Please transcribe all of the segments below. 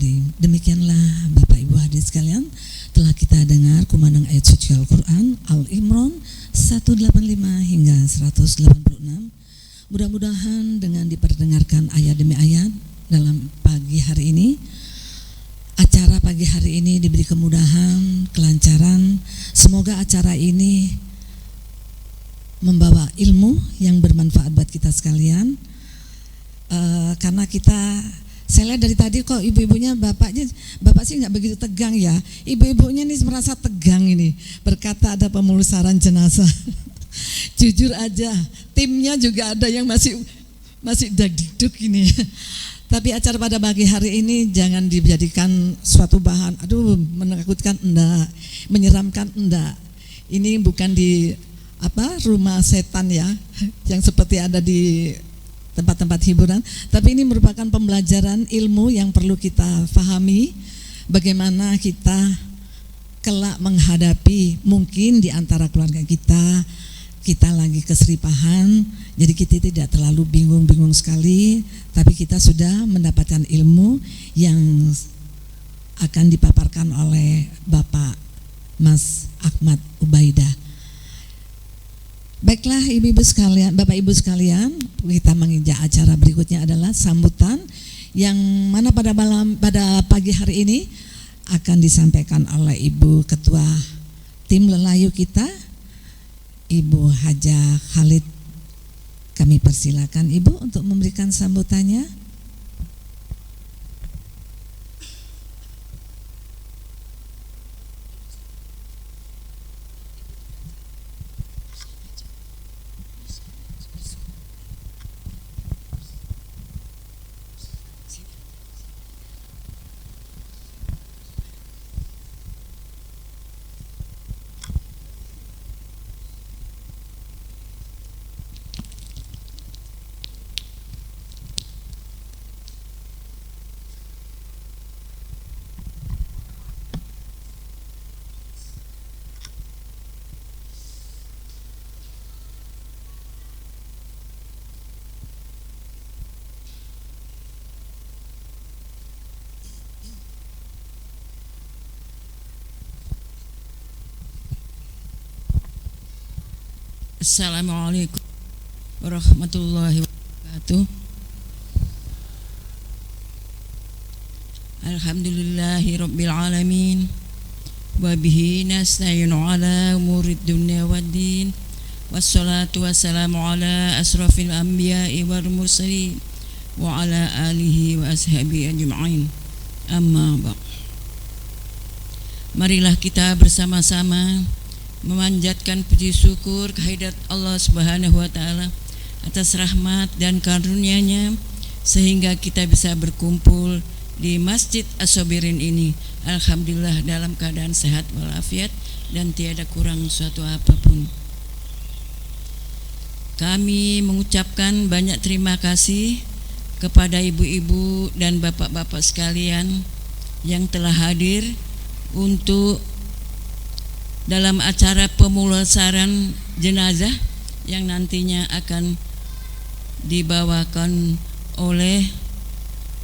Astagfirullahaladzim. Demikianlah Bapak Ibu hadirin sekalian, telah kita dengar kumandang ayat suci Al-Quran Al-Imran 185 hingga 186. Mudah-mudahan dengan diperdengarkan ayat demi ayat dalam pagi hari ini, acara pagi hari ini diberi kemudahan, kelancaran. Semoga acara ini membawa ilmu yang bermanfaat buat kita sekalian. Karena saya lihat dari tadi kok ibu-ibunya, bapak sih nggak begitu tegang ya. Ibu-ibunya ini merasa tegang ini berkata ada pemulasaran jenazah. Jujur aja, timnya juga ada yang masih dagdikduk ini. Tapi acara pada pagi hari ini jangan dijadikan suatu bahan, aduh menakutkan enggak, menyeramkan enggak. Ini bukan di rumah setan ya, yang seperti ada di tempat-tempat hiburan, tapi ini merupakan pembelajaran ilmu yang perlu kita fahami, bagaimana kita kelak menghadapi mungkin di antara keluarga kita lagi keseripahan, jadi kita tidak terlalu bingung-bingung sekali, tapi kita sudah mendapatkan ilmu yang akan dipaparkan oleh Bapak Mas Ahmad Ubaidah. Baiklah ibu-ibu sekalian, Bapak Ibu sekalian, kita menginjak acara berikutnya adalah sambutan yang mana pada pagi hari ini akan disampaikan oleh Ibu Ketua Tim Lelayu kita, Ibu Haja Khalid. Kami persilakan Ibu untuk memberikan sambutannya. Assalamualaikum warahmatullahi wabarakatuh. Alhamdulillahi rabbil alamin, wa bihi nasta'inu ala umurid dunya waddin, wassalatu wassalamu ala asrafil anbiya'i wal mursalin wa ala alihi wa ashabihi ajma'in. Amma ba'd. Marilah kita bersama-sama memanjatkan puji syukur kehadirat Allah Subhanahu wa taala atas rahmat dan karunia-Nya sehingga kita bisa berkumpul di Masjid As-Sabirin ini. Alhamdulillah dalam keadaan sehat walafiat dan tiada kurang suatu apapun. Kami mengucapkan banyak terima kasih kepada ibu-ibu dan bapak-bapak sekalian yang telah hadir untuk dalam acara pemulasaran jenazah yang nantinya akan dibawakan oleh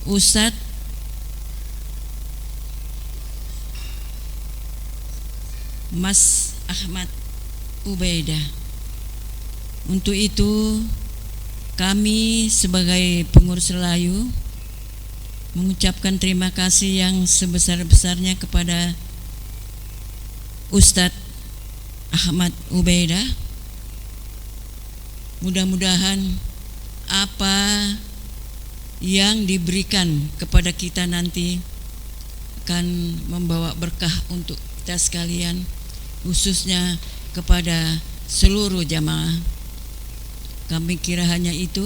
Ustadz Mas Ahmad Ubaidah. Untuk itu kami sebagai pengurus Lelayu mengucapkan terima kasih yang sebesar-besarnya kepada Ustadz Ahmad Ubaidah. Mudah-mudahan apa yang diberikan kepada kita nanti akan membawa berkah untuk kita sekalian, khususnya kepada seluruh jamaah. Kami kira hanya itu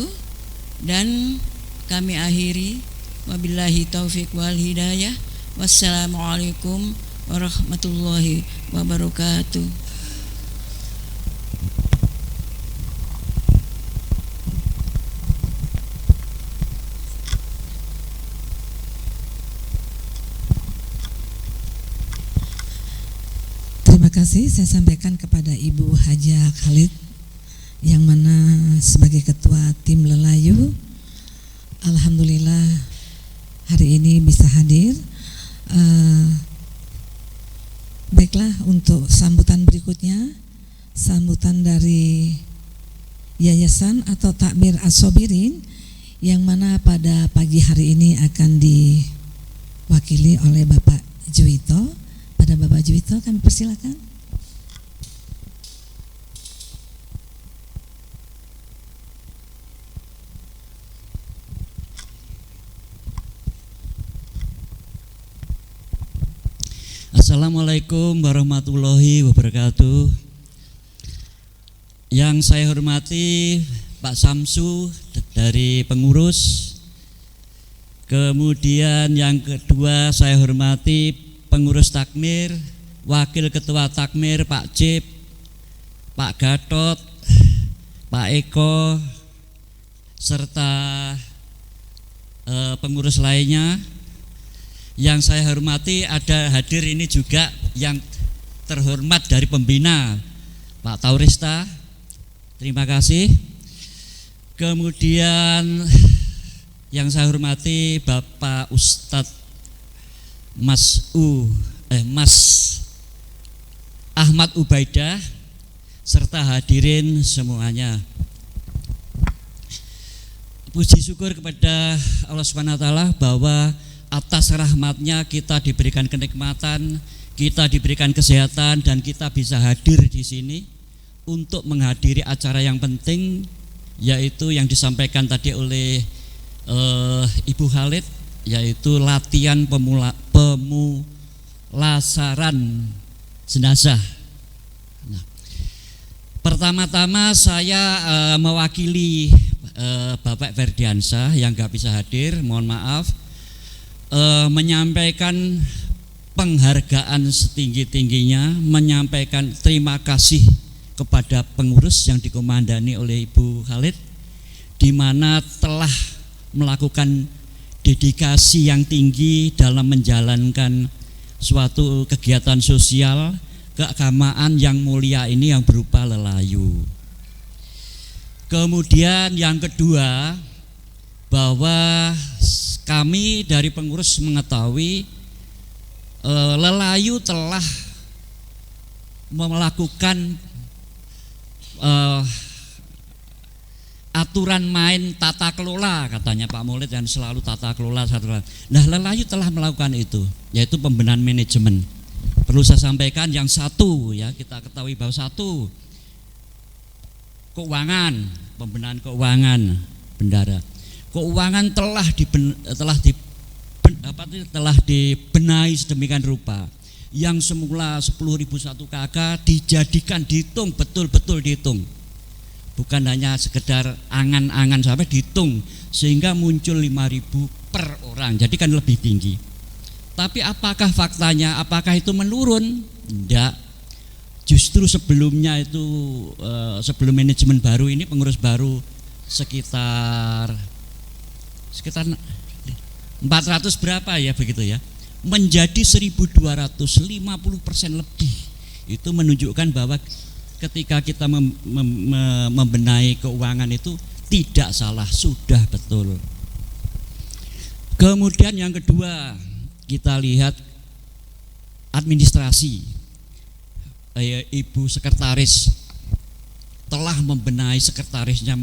dan kami akhiri. Wabillahi taufiq wal hidayah. Wassalamualaikum warahmatullahi wabarakatuh. Terima kasih saya sampaikan kepada Ibu Haja Khalid yang mana sebagai Ketua Tim Lelayu. Alhamdulillah hari ini bisa hadir. Baiklah, untuk sambutan berikutnya, sambutan dari Yayasan atau Takmir As-Sobirin, yang mana pada pagi hari ini akan diwakili oleh Bapak Juwito. Pada Bapak Juwito kami persilakan. Assalamualaikum warahmatullahi wabarakatuh. Yang saya hormati Pak Samsu dari pengurus. Kemudian yang kedua saya hormati pengurus takmir, wakil ketua takmir Pak Cip, Pak Gatot, Pak Eko, serta pengurus lainnya. Yang saya hormati ada hadir ini juga yang terhormat dari pembina Pak Taurista, terima kasih. Kemudian yang saya hormati Bapak Ustadz Mas Ahmad Ubaidah serta hadirin semuanya. Puji syukur kepada Allah Subhanahu wa taala bahwa atas rahmatnya kita diberikan kenikmatan, kita diberikan kesehatan, dan kita bisa hadir di sini untuk menghadiri acara yang penting, yaitu yang disampaikan tadi oleh Ibu Khalid, yaitu latihan pemulasaran jenazah. Nah, pertama-tama saya mewakili Bapak Ferdiansyah yang nggak bisa hadir, mohon maaf. Menyampaikan penghargaan setinggi-tingginya, menyampaikan terima kasih kepada pengurus yang dikomandani oleh Ibu Khalid, di mana telah melakukan dedikasi yang tinggi dalam menjalankan suatu kegiatan sosial keagamaan yang mulia ini yang berupa lelayu. Kemudian yang kedua, bahwa kami dari pengurus mengetahui lelayu telah melakukan aturan main tata kelola, katanya Pak Maulid, yang selalu tata kelola. Nah, lelayu telah melakukan itu, yaitu pembenahan manajemen. Perlu saya sampaikan yang satu, ya, kita ketahui bahwa satu, keuangan, pembenahan keuangan bendara. Keuangan telah dibenahi sedemikian rupa, yang semula 10.001 KK dijadikan dihitung, betul-betul dihitung, bukan hanya sekedar angan-angan, sampai dihitung sehingga muncul 5.000 per orang, jadi kan lebih tinggi. Tapi apakah faktanya, apakah itu menurun? Tidak. Justru sebelumnya itu sebelum manajemen baru ini, pengurus baru sekitar 400 berapa ya, begitu ya, menjadi 1.250% lebih. Itu menunjukkan bahwa ketika kita membenahi keuangan itu tidak salah, sudah betul. Kemudian yang kedua, kita lihat administrasi. Ibu sekretaris telah membenahi sekretarisnya,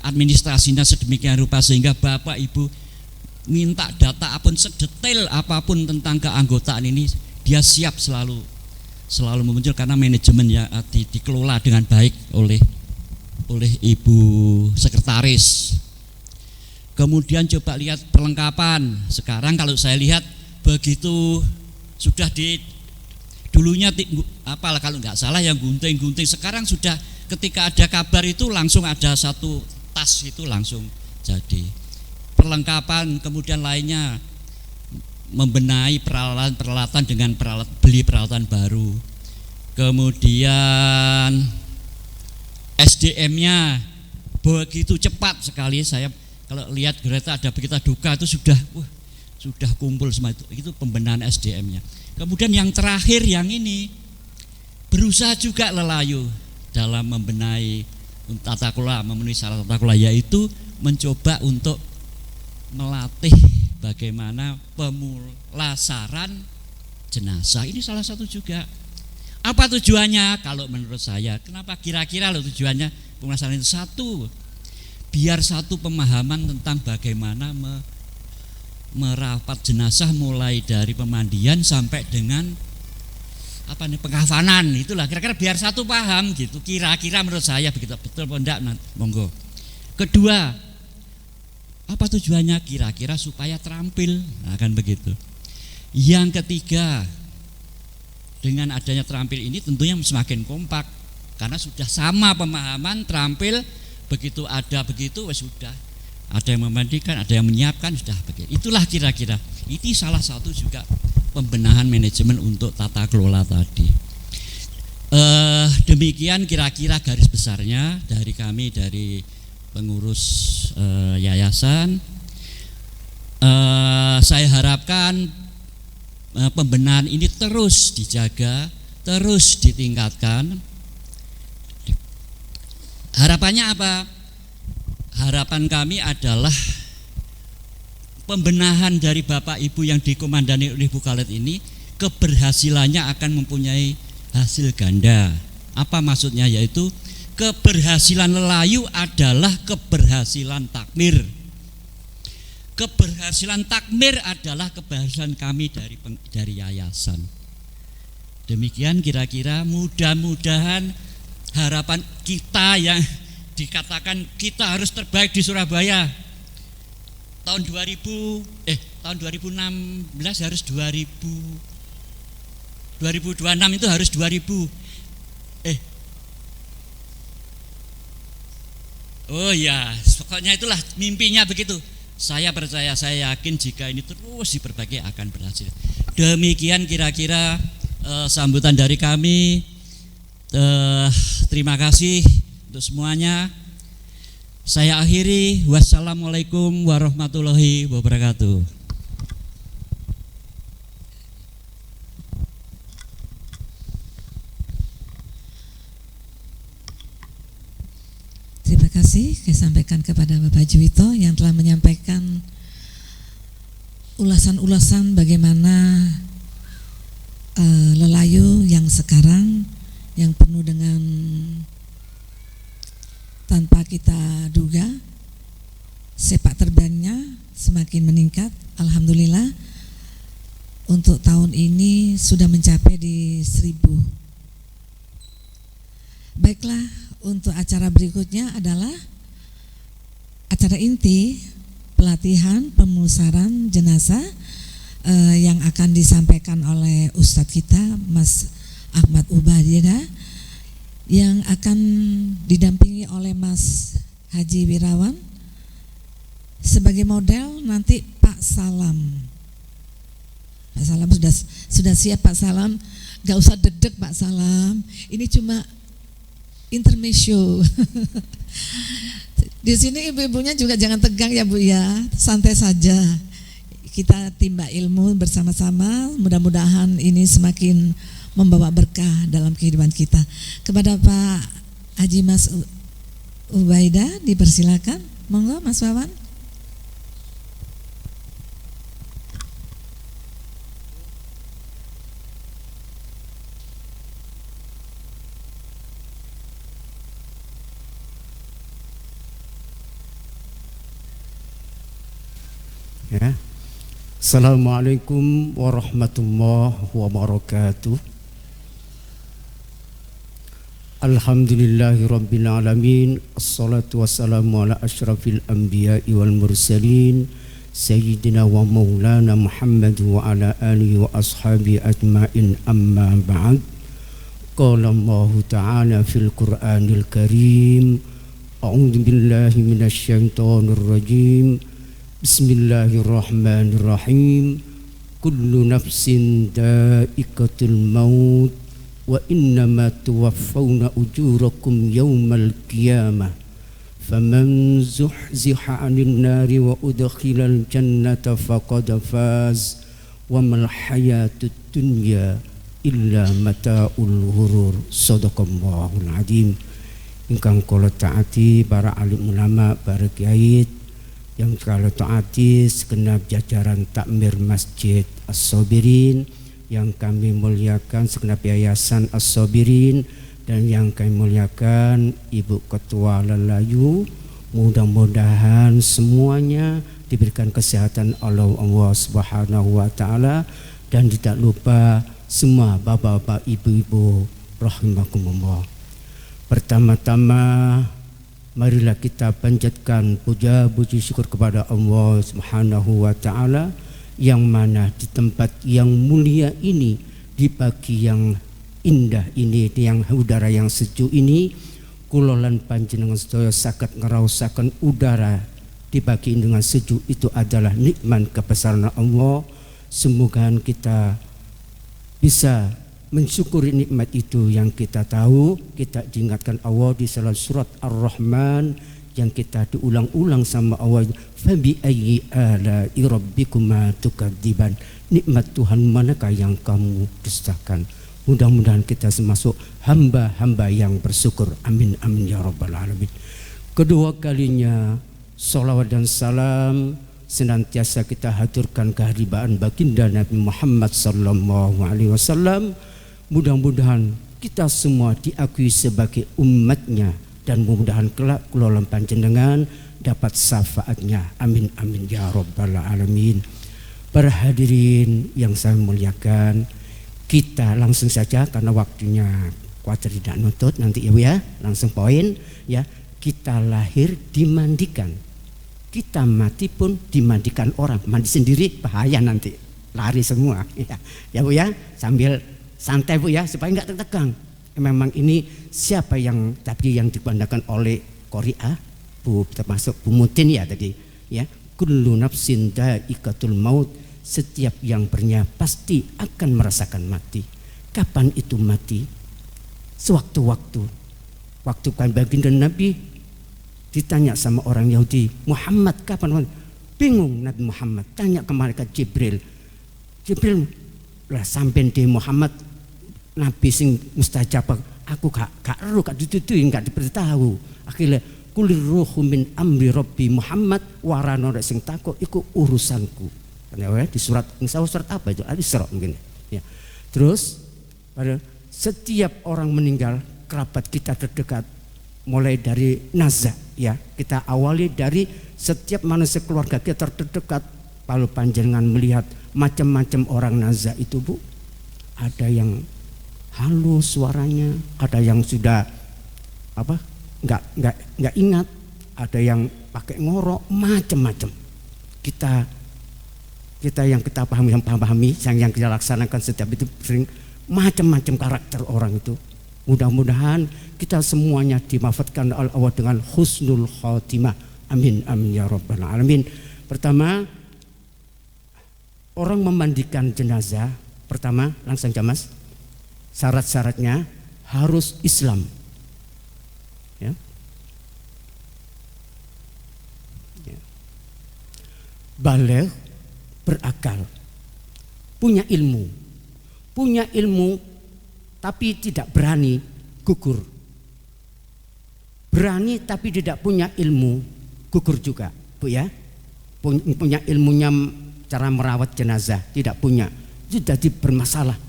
administrasinya sedemikian rupa sehingga Bapak Ibu minta data apapun, sedetail apapun tentang keanggotaan ini, dia siap selalu muncul, karena manajemen yang dikelola dengan baik oleh Ibu sekretaris. Kemudian coba lihat perlengkapan. Sekarang kalau saya lihat begitu sudah dulunya kalau nggak salah yang gunting-gunting, sekarang sudah ketika ada kabar itu langsung ada satu tas itu langsung jadi perlengkapan. Kemudian lainnya membenahi peralatan dengan beli peralatan baru. Kemudian SDM-nya begitu cepat sekali. Saya kalau lihat kereta ada berita duka itu sudah kumpul semua itu pembenahan SDM-nya. Kemudian yang terakhir yang ini berusaha juga lelayu dalam membenahi tata kelola, memenuhi syarat tata kelola, yaitu mencoba untuk melatih bagaimana pemulasaran jenazah. Ini salah satu juga. Apa tujuannya? Kalau menurut saya, kenapa kira-kira lo tujuannya pemulasaran itu? Satu, biar satu pemahaman tentang bagaimana merawat jenazah mulai dari pemandian sampai dengan pengkafanan. Itulah kira-kira biar satu paham gitu. Kira-kira menurut saya begitu, betul apa enggak? Monggo. Kedua, apa tujuannya? Kira-kira supaya terampil. Nah, kan begitu. Yang ketiga, dengan adanya terampil ini tentunya semakin kompak karena sudah sama pemahaman, terampil, begitu ada begitu sudah. Ada yang memandikan, ada yang menyiapkan, sudah begitu. Itulah kira-kira. Ini salah satu juga pembenahan manajemen untuk tata kelola tadi. Demikian kira-kira garis besarnya dari kami, dari pengurus yayasan. Saya harapkan pembenahan ini terus dijaga, terus ditingkatkan. Harapannya apa? Harapan kami adalah pembenahan dari Bapak Ibu yang dikomandani oleh Bu Khaled ini, keberhasilannya akan mempunyai hasil ganda. Apa maksudnya? Yaitu keberhasilan Lelayu adalah keberhasilan takmir. Keberhasilan takmir adalah keberhasilan kami dari yayasan. Demikian kira-kira, mudah-mudahan harapan kita yang dikatakan kita harus terbaik di Surabaya tahun 2016 harus 2026 itu harus 2000 oh ya, pokoknya itulah mimpinya begitu. Saya percaya, saya yakin jika ini terus diperbaiki akan berhasil. Demikian kira-kira sambutan dari kami. Terima kasih untuk semuanya. Saya akhiri. Wassalamualaikum warahmatullahi wabarakatuh. Terima kasih saya sampaikan kepada Bapak Juwito yang telah menyampaikan ulasan-ulasan bagaimana Lelayu yang sekarang yang penuh dengan tanpa kita duga sepak terbangnya semakin meningkat. Alhamdulillah untuk tahun ini sudah mencapai di 1000. Baiklah, untuk acara berikutnya adalah acara inti pelatihan pemulasaran jenazah yang akan disampaikan oleh Ustadz kita Mas Ahmad Ubaidah, yang akan didampingi oleh Mas Haji Wirawan. Sebagai model nanti Pak Salam. Pak Salam sudah siap Pak Salam, gak usah dedek Pak Salam. Ini cuma intermezzo. Di sini ibu-ibunya juga jangan tegang ya Bu ya, santai saja. Kita timba ilmu bersama-sama, mudah-mudahan ini semakin membawa berkah dalam kehidupan kita. Kepada Pak Haji Mas Ubaidah dipersilakan. Monggo Mas Wawan. Ya. Assalamualaikum warahmatullahi wabarakatuh. Alhamdulillahi rabbil alamin. Assalatu wassalamu ala asyrafil anbiya'i wal mursalin Sayyidina wa maulana Muhammad wa ala alihi wa ashabi ajma'in, amma ba'd. Qala Allah ta'ala fil Qur'anil Karim, a'udzu billahi minasy syaithanir rajim. Bismillahirrahmanirrahim. Kullu nafsin dha'iqatul maut wa innama tuwaffawna ujurakum yawmal qiyamah. Faman zuhziha 'anil nari wa udkhilal jannata faqad faz wa mal hayatud dunya illa mata'ul ghurur. Shadaqallahul adzim. Ingkang kula taati para alim ulama, para kiai, yang kalau taati segenap jajaran takmir Masjid As-Sabirin, yang kami muliakan segenap yayasan As-Sabirin, dan yang kami muliakan Ibu Ketua Lelayu. Mudah-mudahan semuanya diberikan kesehatan oleh Allah Subhanahu wa taala, dan tidak lupa semua bapak-bapak, ibu-ibu rahimakumullah. Pertama-tama marilah kita panjatkan puja puji syukur kepada Allah Subhanahu wa taala, yang mana di tempat yang mulia ini, di pagi yang indah ini, yang udara yang sejuk ini, kula lan panjenengan sedaya saged ngraosaken udara di pagi ini dengan sejuk. Itu adalah nikmat kebesaran Allah. Semoga kita bisa mensyukuri nikmat itu. Yang kita tahu, kita diingatkan Allah di dalam surat Ar-Rahman, yang kita diulang-ulang sama Allah, fabi ayyi ala'i rabbikuma tukadziban, nikmat Tuhan manakah yang kamu dustakan. Mudah-mudahan kita termasuk hamba-hamba yang bersyukur. Amin amin ya rabbal alamin. Kedua kalinya salawat dan salam senantiasa kita haturkan kehadiran baginda Nabi Muhammad sallallahu alaihi wasallam. Mudah-mudahan kita semua diakui sebagai umatnya, dan mudah-mudahan kelak kula lan panjenengan dapat syafaatnya. Amin amin ya rabbal alamin. Para hadirin yang saya muliakan, kita langsung saja karena waktunya kuatir tidak nutut nanti ya, langsung poin ya. Kita lahir dimandikan, kita mati pun dimandikan orang. Mandi sendiri bahaya, nanti lari semua ya Bu ya, sambil santai Bu ya, supaya nggak tertegang. Memang ini siapa yang tadi yang dipandakan oleh Qori'ah Bu, termasuk Bu Mutin ya tadi ya, kullu nafsin dha'iqatul maut, setiap yang bernyawa pasti akan merasakan mati. Kapan itu mati? Sewaktu-waktu. Waktu kan baginda Nabi ditanya sama orang Yahudi, Muhammad kapan mati? Bingung Nabi Muhammad, tanya ke malaikat Jibril. Jibril lah sampai di Muhammad Nabi sing mustajab, aku gak ero, gak ditutui, gak diberitahu. Akhirnya kulir ruhu min amri rabbi Muhammad, warana sing takut iku urusanku. Di surat apa itu? Al-Isra mungkin ya. Terus pada setiap orang meninggal, kerabat kita terdekat, mulai dari nazar ya, kita awali dari setiap manusia keluarga kita terdekat. Kalau panjenengan melihat macam-macam orang nazar itu Bu, ada yang halus suaranya, ada yang sudah apa nggak ingat, ada yang pakai ngorok, macam-macam. Kita yang kita pahami, yang kita laksanakan setiap itu sering macam-macam karakter orang itu. Mudah-mudahan kita semuanya dimaafkan oleh Allah dengan husnul khotimah. Amin amin ya rabbal alamin. Pertama, orang memandikan jenazah, pertama langsung Mas, syarat-syaratnya harus Islam ya. Baligh, berakal, punya ilmu tapi tidak berani gugur, berani tapi tidak punya ilmu gugur juga Bu ya. Punya ilmunya cara merawat jenazah tidak punya, itu jadi bermasalah.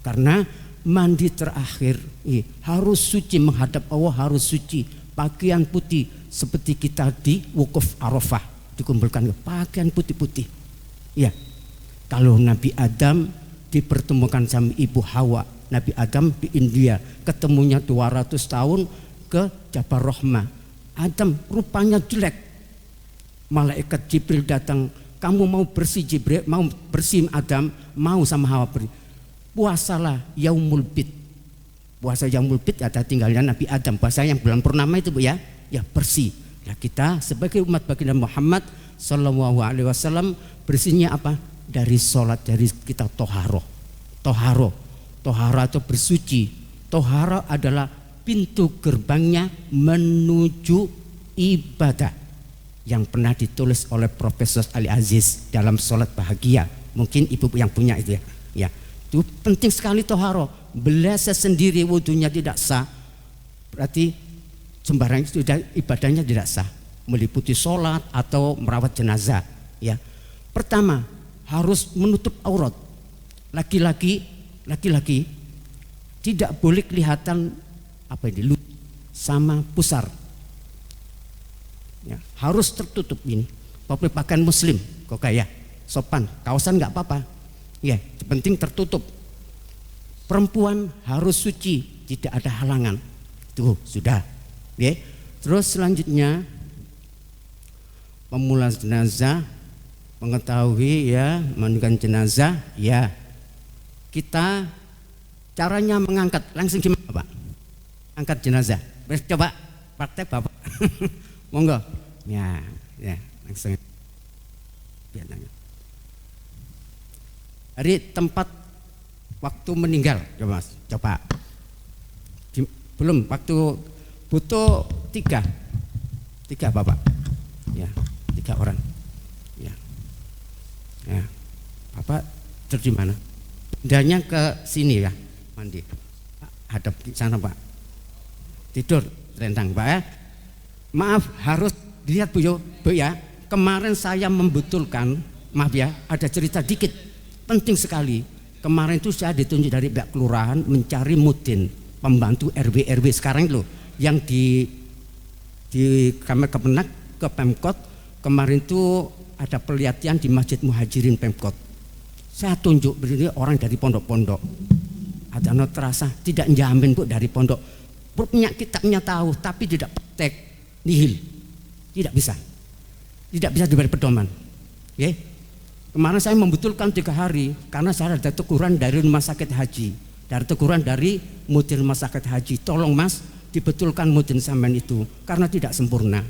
Karena mandi terakhir harus suci, menghadap Allah harus suci, pakaian putih seperti kita di wukuf Arafah dikumpulkan pakaian putih-putih ya. Kalau Nabi Adam dipertemukan sama Ibu Hawa, Nabi Adam di India, ketemunya 200 tahun ke Jabal Rahmah. Adam rupanya jelek, malaikat Jibril datang, kamu mau bersih Jibril, mau bersih Adam, mau sama Hawa bersih, puasalah Yaumul Bid. Puasa Yaumul Bid ada tinggalnya Nabi Adam, puasa yang bulan purnama itu Bu ya, ya bersih. Nah kita sebagai umat baginda Muhammad sallallahu alaihi wasallam bersihnya apa? Dari sholat, dari kita toharo itu bersuci. Toharo adalah pintu gerbangnya menuju ibadah, yang pernah ditulis oleh Profesor Ali Aziz dalam sholat bahagia. Mungkin ibu yang punya itu ya. Itu penting sekali toharo. Belasa sendiri wudunya tidak sah, berarti sembarang sudah ibadahnya tidak sah. meliputi sholat atau merawat jenazah. Ya, pertama harus menutup aurat. Laki-laki tidak boleh kelihatan sama pusar. Ya, harus tertutup ini. Pakaian muslim kok kayak sopan, kaosan nggak apa-apa. Ya, penting tertutup. Perempuan harus suci, tidak ada halangan. Tuh sudah. Ya. Terus selanjutnya pemula jenazah mengetahui ya mandikan jenazah ya. Kita caranya mengangkat langsung gimana Pak? Angkat jenazah. Coba praktek Bapak. Monggo. Ya, langsung. Dari tempat waktu meninggal, coba Mas, coba. Belum waktu butuh tiga Bapak. Ya, 3 orang. Ya. Bapak terus di mana? Pindahnya ke sini ya, mandi. Hadap di sana Pak. Tidur rendang Pak ya. Maaf harus dilihat Bu ya. Kemarin saya membetulkan, maaf ya, ada cerita dikit. Penting sekali. Kemarin itu saya ditunjuk dari pihak kelurahan mencari mudin, pembantu RW sekarang loh, yang di Kamar Kemenak ke Pemkot. Kemarin itu ada pelatihan di Masjid Muhajirin Pemkot. Saya tunjuk berdiri orang dari pondok-pondok. Ada terasa tidak jamin Bu dari pondok. Punya kitabnya tahu tapi tidak praktek, nihil. Tidak bisa diberi pedoman. Ya. Kemarin saya membetulkan 3 hari karena saya ada teguran dari rumah sakit haji, dari mudir rumah sakit haji. Tolong Mas dibetulkan mudin sampean itu karena tidak sempurna.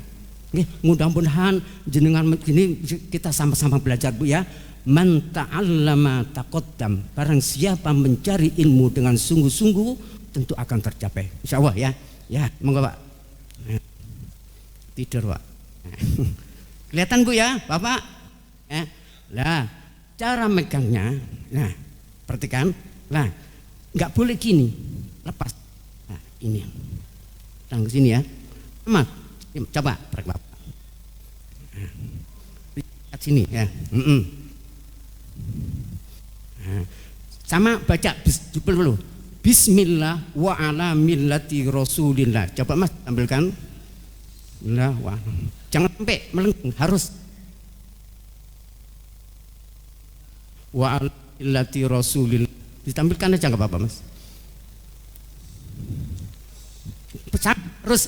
Mudah-mudahan jenengan begini kita sama-sama belajar Bu ya. Man ta'allama taqaddam. Barang siapa mencari ilmu dengan sungguh-sungguh tentu akan tercapai. Insyaallah ya. Ya, monggo Pak. Tidur Pak. Kelihatan Bu ya, Bapak? Ya. Lah, cara megangnya, nah, perhatikan, lah, nggak boleh gini, lepas. Nah, ini, tang sini ya, Mas, coba, Bapak. Lihat sini ya, Nah, sama baca dulu. Bismillah wa ala millati Rasulillah. Coba Mas tampilkan. Bismillah wa. Jangan sampai melengkung, harus wa illati Rasulillah. Ditampilkan aja nggak apa-apa Mas.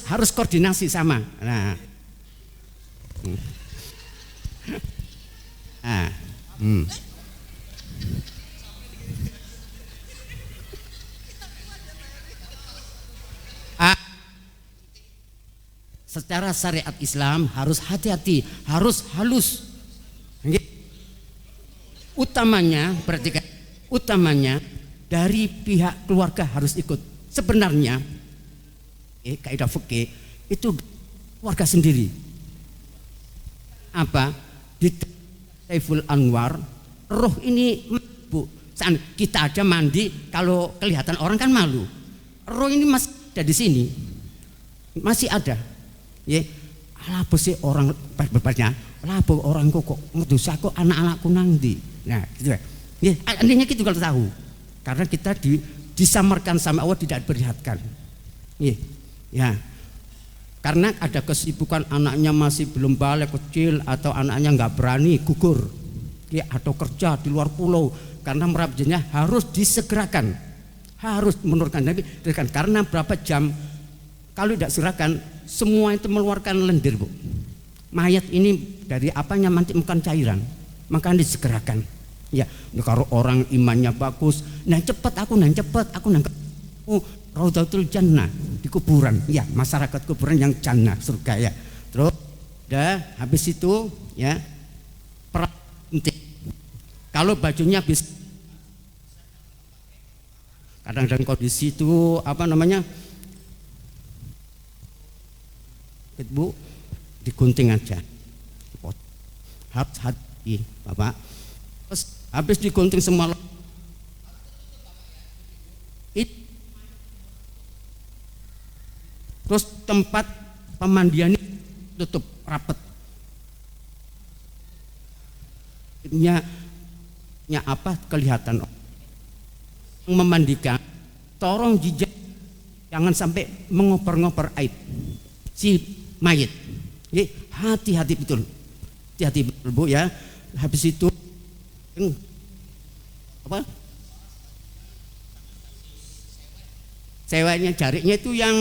Harus koordinasi sama. Nah. Secara syariat Islam harus hati-hati, harus halus. Utamanya dari pihak keluarga harus ikut. Sebenarnya kaidah fikih itu keluarga sendiri. Apa? Di Saiful Anwar, roh ini Bu, kita aja mandi kalau kelihatan orang kan malu. Roh ini masih ada di sini. Masih ada. Ya, apa sih orang berbanyak? Apa orang kok ngedosa kok anak-anakku nangdi. Nah, gitu ya. Ya, artinya gitu kalau tahu. Karena kita disamarkan sama Allah, tidak diperlihatkan. Ya. Karena ada kesibukan anaknya masih belum balik, kecil, atau anaknya nggak berani gugur. Ya, atau kerja di luar pulau. Karena merabjanya harus disegerakan. Harus menurunkan Nabi karena berapa jam kalau tidak segerakan semua itu mengeluarkan lendir Bu. Mayat ini dari apanya mantikan cairan, maka disegerakan. Ya, kalau orang imannya bagus, cepat aku nangkep. Raudhatul Jannah di kuburan. Ya, masyarakat kuburan yang jannah surga ya. Terus dah habis itu ya penting. Kalau bajunya bisa kadang-kadang kondisi itu Bu, digunting aja. Hati Bapak. Terus habis digunting semua terus tempat pemandian tutup rapet. Nya apa kelihatan memandikan, tolong jijak, jangan sampai mengoper-ngoper aib si mayit. Jadi hati-hati betul, hati-hati betul Bu ya. Habis itu apa? Ceweknya jariknya itu yang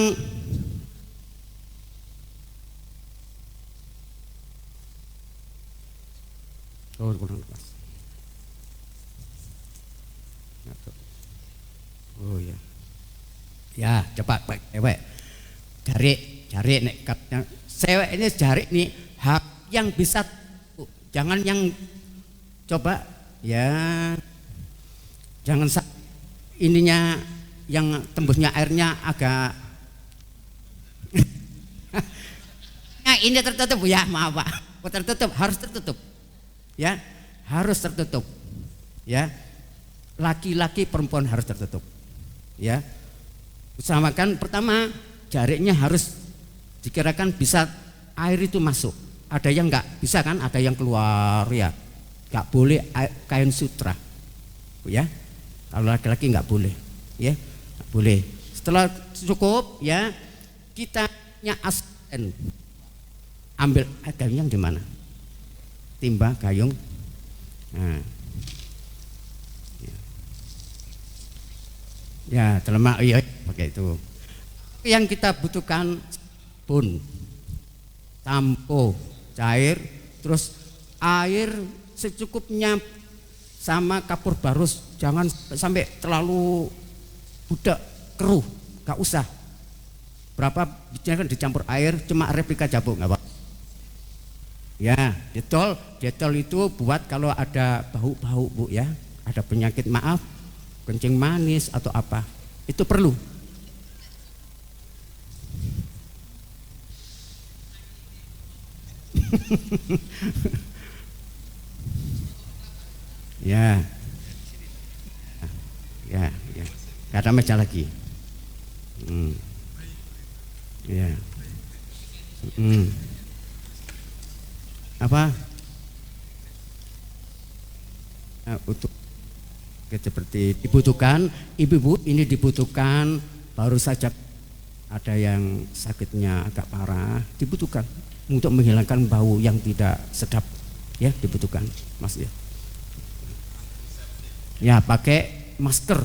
kurang pas. Oh ya. Ya, coba Pak cewek. Jarik nek katanya cewek ini jarik nih hak yang bisa, jangan yang coba ya, jangan ininya yang tembusnya airnya agak nah ini tertutup ya, maaf Pak, tertutup, harus tertutup ya, harus tertutup ya, laki-laki perempuan harus tertutup ya. Usahakan pertama jariknya harus dikirakan bisa air itu masuk, ada yang enggak bisa kan, ada yang keluar ya, enggak boleh kain sutra ya, kalau laki-laki enggak boleh ya, enggak boleh. Setelah cukup ya, kita asisten ambil gayung di mana, timba gayung, nah ya telemak iya pakai itu. Yang kita butuhkan pun sampo cair, terus air secukupnya sama kapur barus, jangan sampai terlalu budak keruh, gak usah. Berapa bijinya kan dicampur air, cuma replika jabu nggak apa. Ya, detol itu buat kalau ada bau-bau Bu ya, ada penyakit maaf, kencing manis atau apa, itu perlu. Ya, gak ada meja lagi. Ya, apa? Untuk seperti dibutuhkan, ibu-ibu ini dibutuhkan, baru saja ada yang sakitnya agak parah, dibutuhkan untuk menghilangkan bau yang tidak sedap ya, dibutuhkan Mas ya. Ya, pakai masker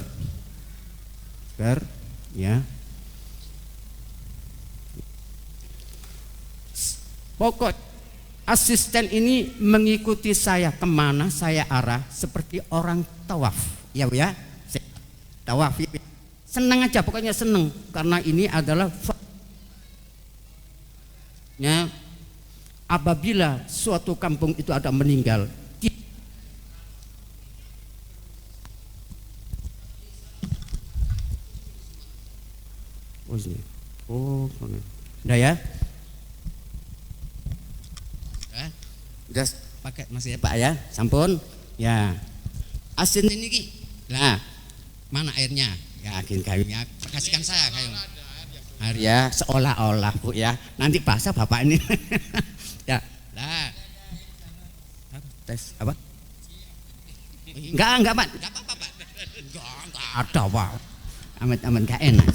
ya. Pokok asisten ini mengikuti saya kemana saya arah, seperti orang tawaf ya Bu ya, tawaf ya. Senang aja, pokoknya senang, karena ini adalah ya, apabila suatu kampung itu ada meninggal, udah ya, udah pakai masih ya Pak ya, sampun ya. Asin ini ki, lah mana airnya? Ya, kayunya kasihkan saya kayu. Air ya, seolah-olah Bu ya. Nanti basah Bapak ini. Ya, lah. Tes apa? Enggak Pak. Enggak apa-apa Pak. Enggak ada Pak. Aman gak enak.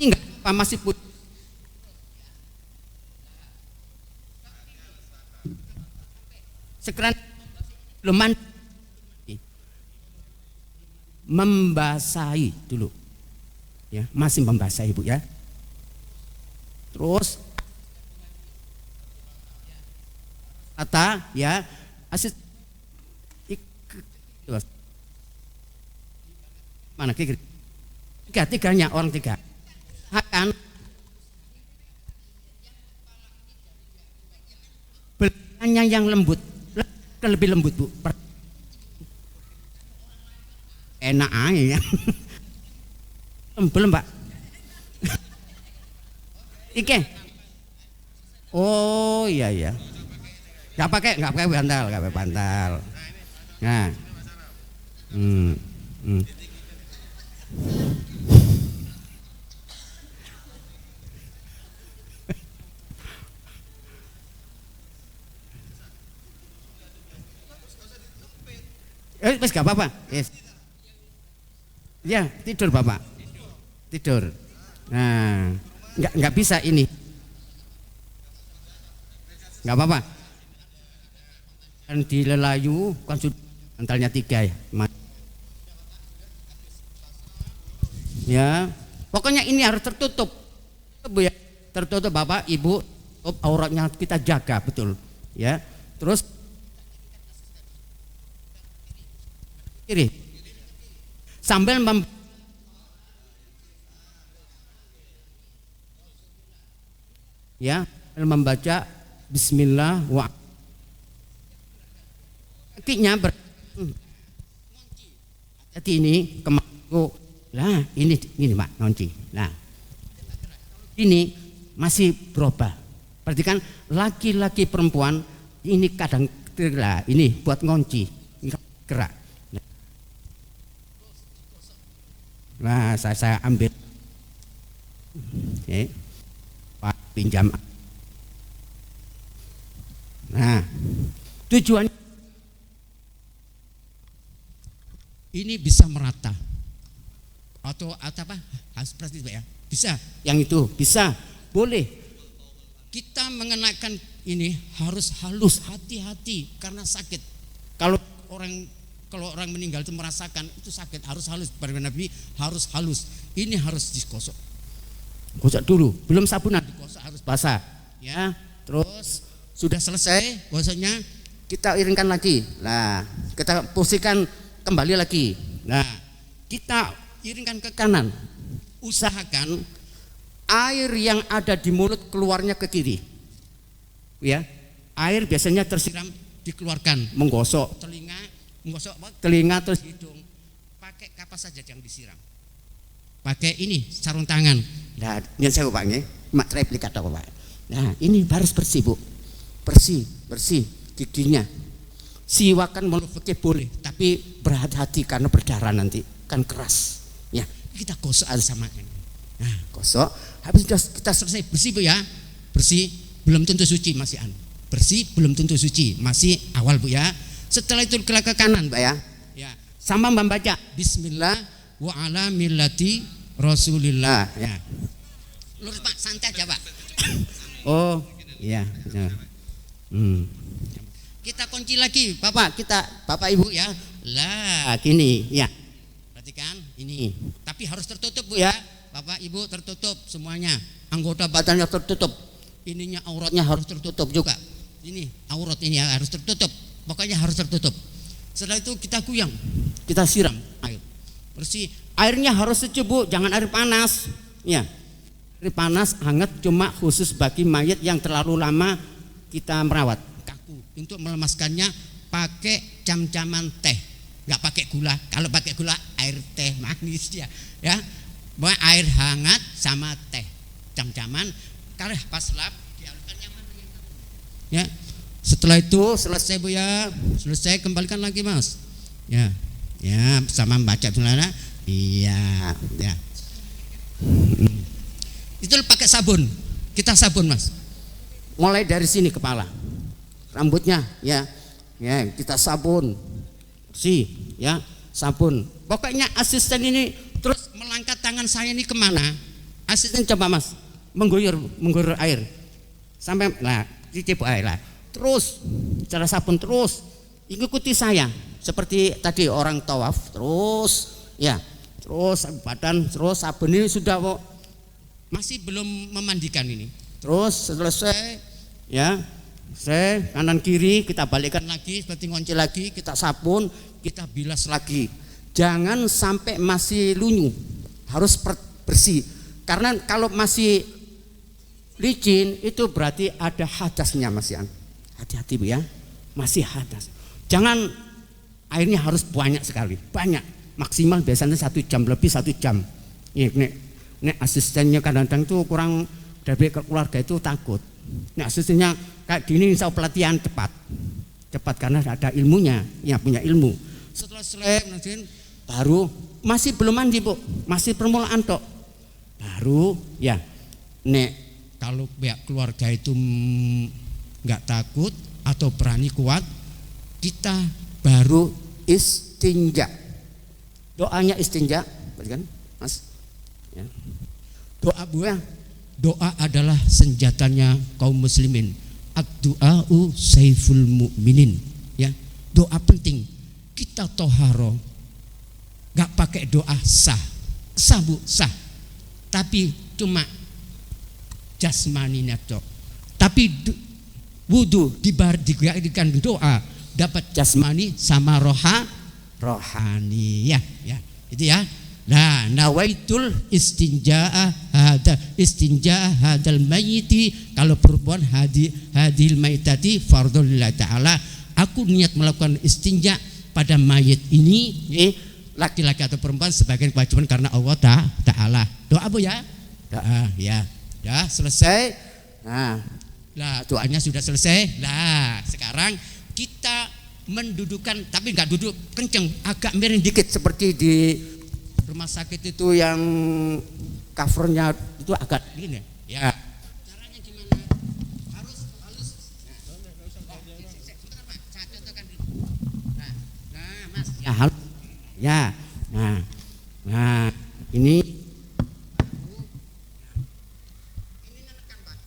Ini enggak apa, masih putih. Sekarang belum membasahi dulu ya, masih membasahi Bu ya. Terus kata ya, asis mana tiganya orang tiga akan belakangnya yang lembut, lebih lembut Bu, enak aja ya. Belum Pak. Ike. Oh iya. Nggak pakai bantal. Nah. Wes gak apa-apa. Yes. Ya, tidur Bapak. Tidur. Nah, enggak bisa ini. Enggak apa-apa. Kan dilelayu kan sudah antalnya 3 ya. Ya, pokoknya ini harus tertutup. Bu ya, tertutup Bapak, Ibu, auratnya kita jaga betul. Ya. Terus kiri. Sambil membaca bismillah wa kakinya hati ini kemangku lah ini Pak ngonci. Nah ini masih berubah. Berarti kan laki-laki perempuan ini kadang lah ini buat ngonci gerak. Nah saya ambil Pak pinjam. Nah tujuan ini bisa merata atau apa seperti itu ya, bisa yang itu bisa boleh kita mengenakan ini harus halus, hati-hati karena sakit. Kalau orang meninggal itu merasakan itu sakit, harus halus. Nabi harus halus. Ini harus digosok. Gosok dulu, belum sabunan, digosok harus basah. Ya, terus sudah selesai gosoknya, kita iringkan lagi. Nah, kita posisikan kembali lagi. Nah, kita iringkan ke kanan. Usahakan air yang ada di mulut keluarnya ke kiri. Ya, air biasanya tersiram dikeluarkan, menggosok telinga terus hidung. Pakai kapas saja yang disiram. Pakai ini sarung tangan. Nah, yang saya Pak nggih, mak replikat apa Pak. Nah, ini harus bersih Bu. Bersih giginya. Siwakan menurut fikih boleh, tapi berhati-hati karena berdarah nanti kan keras. Ya, kita gosok aja sama ini. Nah, gosok. Habis kita selesai bersih Bu ya. Bersih belum tentu suci masih bersih belum tentu suci masih awal Bu ya. Setelah itu ke kanan Pak ya. Ya, sama membaca bismillah wa ala millati Rasulillah ya. Lurus Pak, santai aja Pak. Oh, iya. Kita kunci lagi Bapak Ibu ya. Lah, gini ya. Perhatikan ini. Tapi harus tertutup Bu ya. Bapak Ibu tertutup semuanya. Anggota badannya tertutup. Ininya auratnya harus tertutup juga. Ini aurat ini ya, harus tertutup. Pokoknya harus tertutup. Setelah itu kita kuyang, kita siram air bersih. Airnya harus sejuk Bu, jangan air panas. Ya, air panas hangat cuma khusus bagi mayat yang terlalu lama kita merawat. Kaku. Untuk melemaskannya pakai cam-caman teh, nggak pakai gula. Kalau pakai gula air teh manis ya. Ya, air hangat sama teh, cam-caman. Kalau pas lap dialurkan yang mana yang kaku. Ya. Setelah itu selesai Bu ya, selesai kembalikan lagi Mas. Ya, sama baca celana. Iya, ya. Itu pakai sabun. Kita sabun Mas. Mulai dari sini kepala, rambutnya, ya kita sabun, bersih, ya sabun. Pokoknya asisten ini terus melangkah tangan saya ini kemana? Asisten coba Mas, mengguyur air sampai lah dicip air lah. Terus cara sabun terus ikuti saya seperti tadi orang tawaf terus ya terus badan terus sabun ini sudah kok masih belum memandikan ini terus selesai ya saya kanan kiri kita balikkan lagi seperti ngonci lagi kita sabun kita bilas lagi jangan sampai masih lunyu harus bersih karena kalau masih licin itu berarti ada hadasnya masih hati-hati Bu ya, masih hadas. Jangan airnya harus banyak sekali, banyak. Maksimal biasanya 1 jam lebih 1 jam. Nek asistennya kadang-kadang tuh kurang dari keluarga itu takut. Nek asistennya kayak gini insya Allah pelatihan cepat karena ada ilmunya, ya punya ilmu. Setelah selesai baru masih belum mandi Bu, masih permulaan tok. Baru ya, nek kalau pihak keluarga itu nggak takut atau berani kuat, kita baru istinja. Doanya istinja, kan, Mas? Ya. Doa Bu ya. Doa adalah senjatanya kaum muslimin. Ad-du'a'u saiful mu'minin. Ya, doa penting. Kita toharo, gak pakai doa sah, Bu, sah. Tapi cuma jasmaninya tok. Tapi wudu dibandingkan doa dapat jasmani sama rohani ya, itu ya. Nah, nawaitul istinjaa hadal mayyiti, kalau perempuan hadil maitati fardhulillah taala, aku niat melakukan istinja pada mayit ini, laki-laki atau perempuan sebagai kewajiban karena Allah taala. Doa Bu ya. Doa ya. Ya, selesai. Nah, doanya sudah selesai. Nah, sekarang kita mendudukan, tapi nggak duduk kenceng, agak miring dikit seperti di rumah sakit itu yang covernya itu agak gini ya. Caranya gimana? Harus Mas ya, harus ya. Nah ini nekan Pak,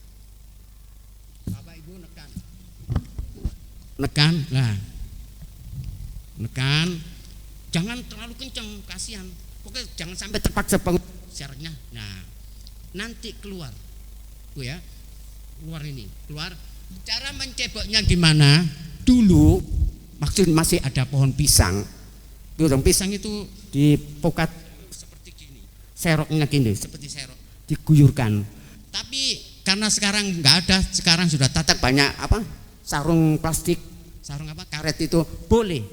Bapak Ibu nekan lah, nekan, jangan terlalu kenceng, kasihan. Pokoknya jangan sampai terpaksa syaratnya. Nah, nanti keluar, Bu ya, keluar. Cara menceboknya gimana? Dulu, maksud masih ada pohon pisang. Pohon pisang itu dipokat seperti gini, seroknya gini, seperti serok, diguyurkan. Tapi karena sekarang nggak ada, sekarang sudah tatak banyak apa? Sarung plastik, sarung apa? Karet itu boleh.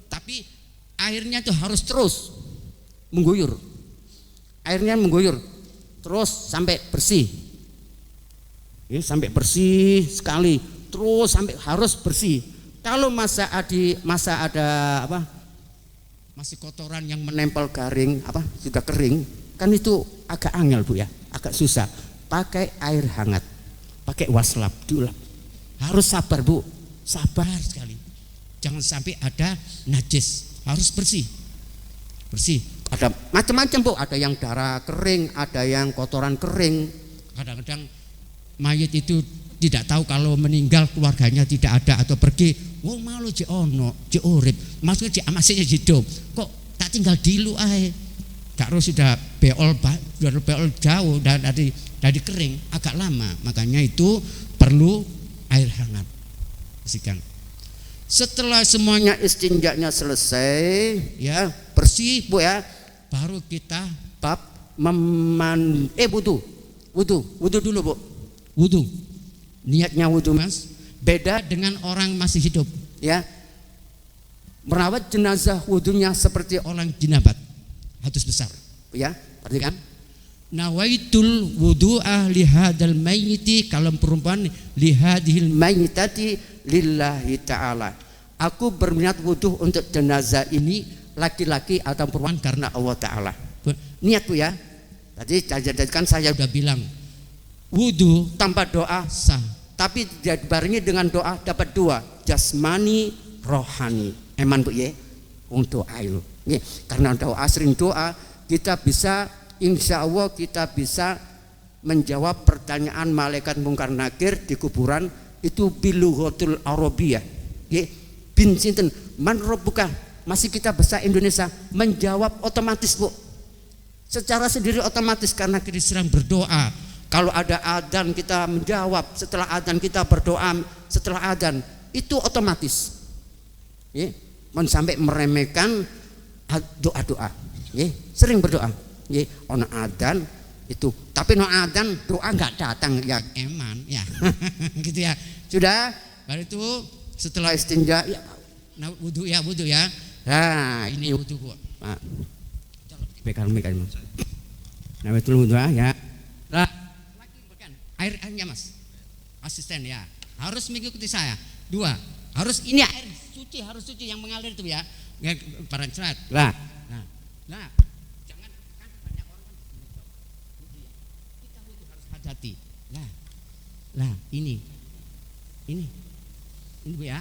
Tapi airnya itu harus terus mengguyur. Airnya mengguyur terus sampai bersih. Ya, sampai bersih sekali, terus sampai harus bersih. Kalau masa ada apa? Masih kotoran yang menempel garing apa? Sudah kering, kan itu agak angel Bu ya, agak susah. Pakai air hangat. Pakai waslap diulap. Harus sabar Bu, sabar sekali. Jangan sampai ada najis, harus bersih. Ada macam-macam Bu, ada yang darah kering, ada yang kotoran kering. Kadang-kadang mayit itu tidak tahu kalau meninggal keluarganya tidak ada atau pergi. Wong malu je ono, je urip, maksudnya masih hidup. Kok tak tinggal dilu ae. Gak harus sudah beol jauh dari kering, agak lama. Makanya itu perlu air hangat. Bersihkan. Setelah semuanya istinjanya selesai, ya bersih Bu ya, baru kita bab wudu dulu Bu. Wudu, niatnya wudu Mas, beda dengan orang masih hidup ya. Merawat jenazah wudunya seperti orang jinabat, hadis besar ya, perhatikan. Nawaitul wudu'a lihadal mayyiti, kalau perempuan lihadil mayyitati lillahi ta'ala. Aku berniat wudu untuk jenazah ini, laki-laki atau perempuan, karena Allah Ta'ala. Niat Bu ya. Tadi kan saya sudah bilang, wudu tanpa doa sah, tapi dibarengi dengan doa dapat dua, jasmani rohani. Eman Bu ya, untuk air. Karena doa, sering doa, kita bisa, insya Allah kita bisa menjawab pertanyaan malaikat mungkar nakir di kuburan itu bilughatul arabiyah. Bin sinten man rabbuka, masih kita bahasa Indonesia, menjawab otomatis Bu. Secara sendiri otomatis karena kita sedang berdoa. Kalau ada adzan kita menjawab, setelah adzan kita berdoa, setelah adzan itu otomatis. Sampai meremehkan doa-doa. Sering berdoa. Ono adzan itu, tapi no adzan doa nggak datang ya, eman ya. Gitu ya. Sudah, baru itu setelah istinja ya, nah, wudu ya. Nah, ini wudu Bu. Pak. Pegang. Nah, betul wudu ya. Lah, airnya Mas. Asisten ya. Harus mengikuti saya. 2. Harus ini air suci, harus suci yang mengalir itu ya. Para cerat. Lah. Jangan kan banyak orang kan kita wudu harus hati-hati. Lah, ini Bu ya.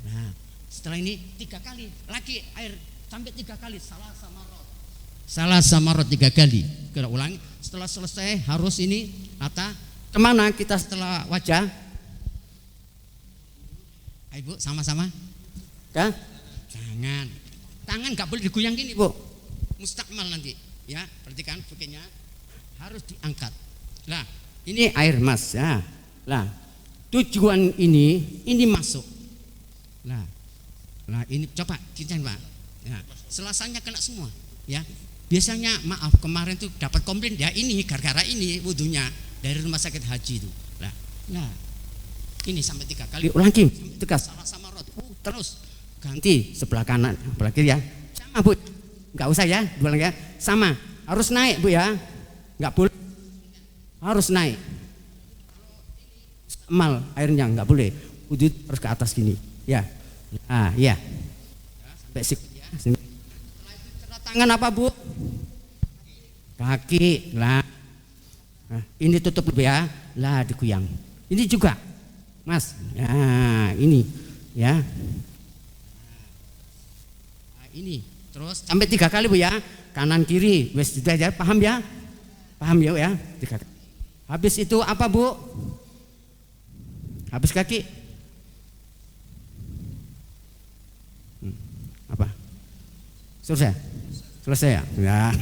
Nah, Setelah ini 3 kali lagi air sampai 3 kali salah samarot 3 kali. Kita ulangi. Setelah selesai harus ini rata. Kemana kita setelah wajah? Ayo Bu, sama-sama. Kah? Jangan. Tangan nggak boleh digoyang gini Bu. Mustakmal nanti. Ya, perhatikan begini harus diangkat. Lah, ini air mas ya. Lah, tujuan ini masuk. Lah ini coba kita Pak. Ya, selasanya kena semua. Ya, biasanya maaf kemarin tuh dapat komplain ya ini gara-gara ini wudunya dari rumah sakit haji itu. Lah, ini sampai 3 kali. Ulangi, tegas. Salah samarot. Terus ganti sebelah kanan, sebelah kiri ya. Sama Bu. Enggak usah ya, dua lagi ya. Sama, harus naik Bu ya. Enggak boleh. Harus naik. Mal airnya enggak boleh. Wudu harus ke atas gini. Ya. Ah, ya. Sampai ya. Setelah itu cerat tangan apa Bu? Kaki. Lah. Nah, ini tutup Bu ya. Lah dikuyang. Ini juga. Mas. Nah, ini ya. Nah, ini. Terus sampai 3 kali Bu ya. Kanan kiri. Wes sudah ya, paham ya? Paham ya? 3 kali. Habis itu apa Bu? Habis kaki. Apa? Selesai ya? Ya.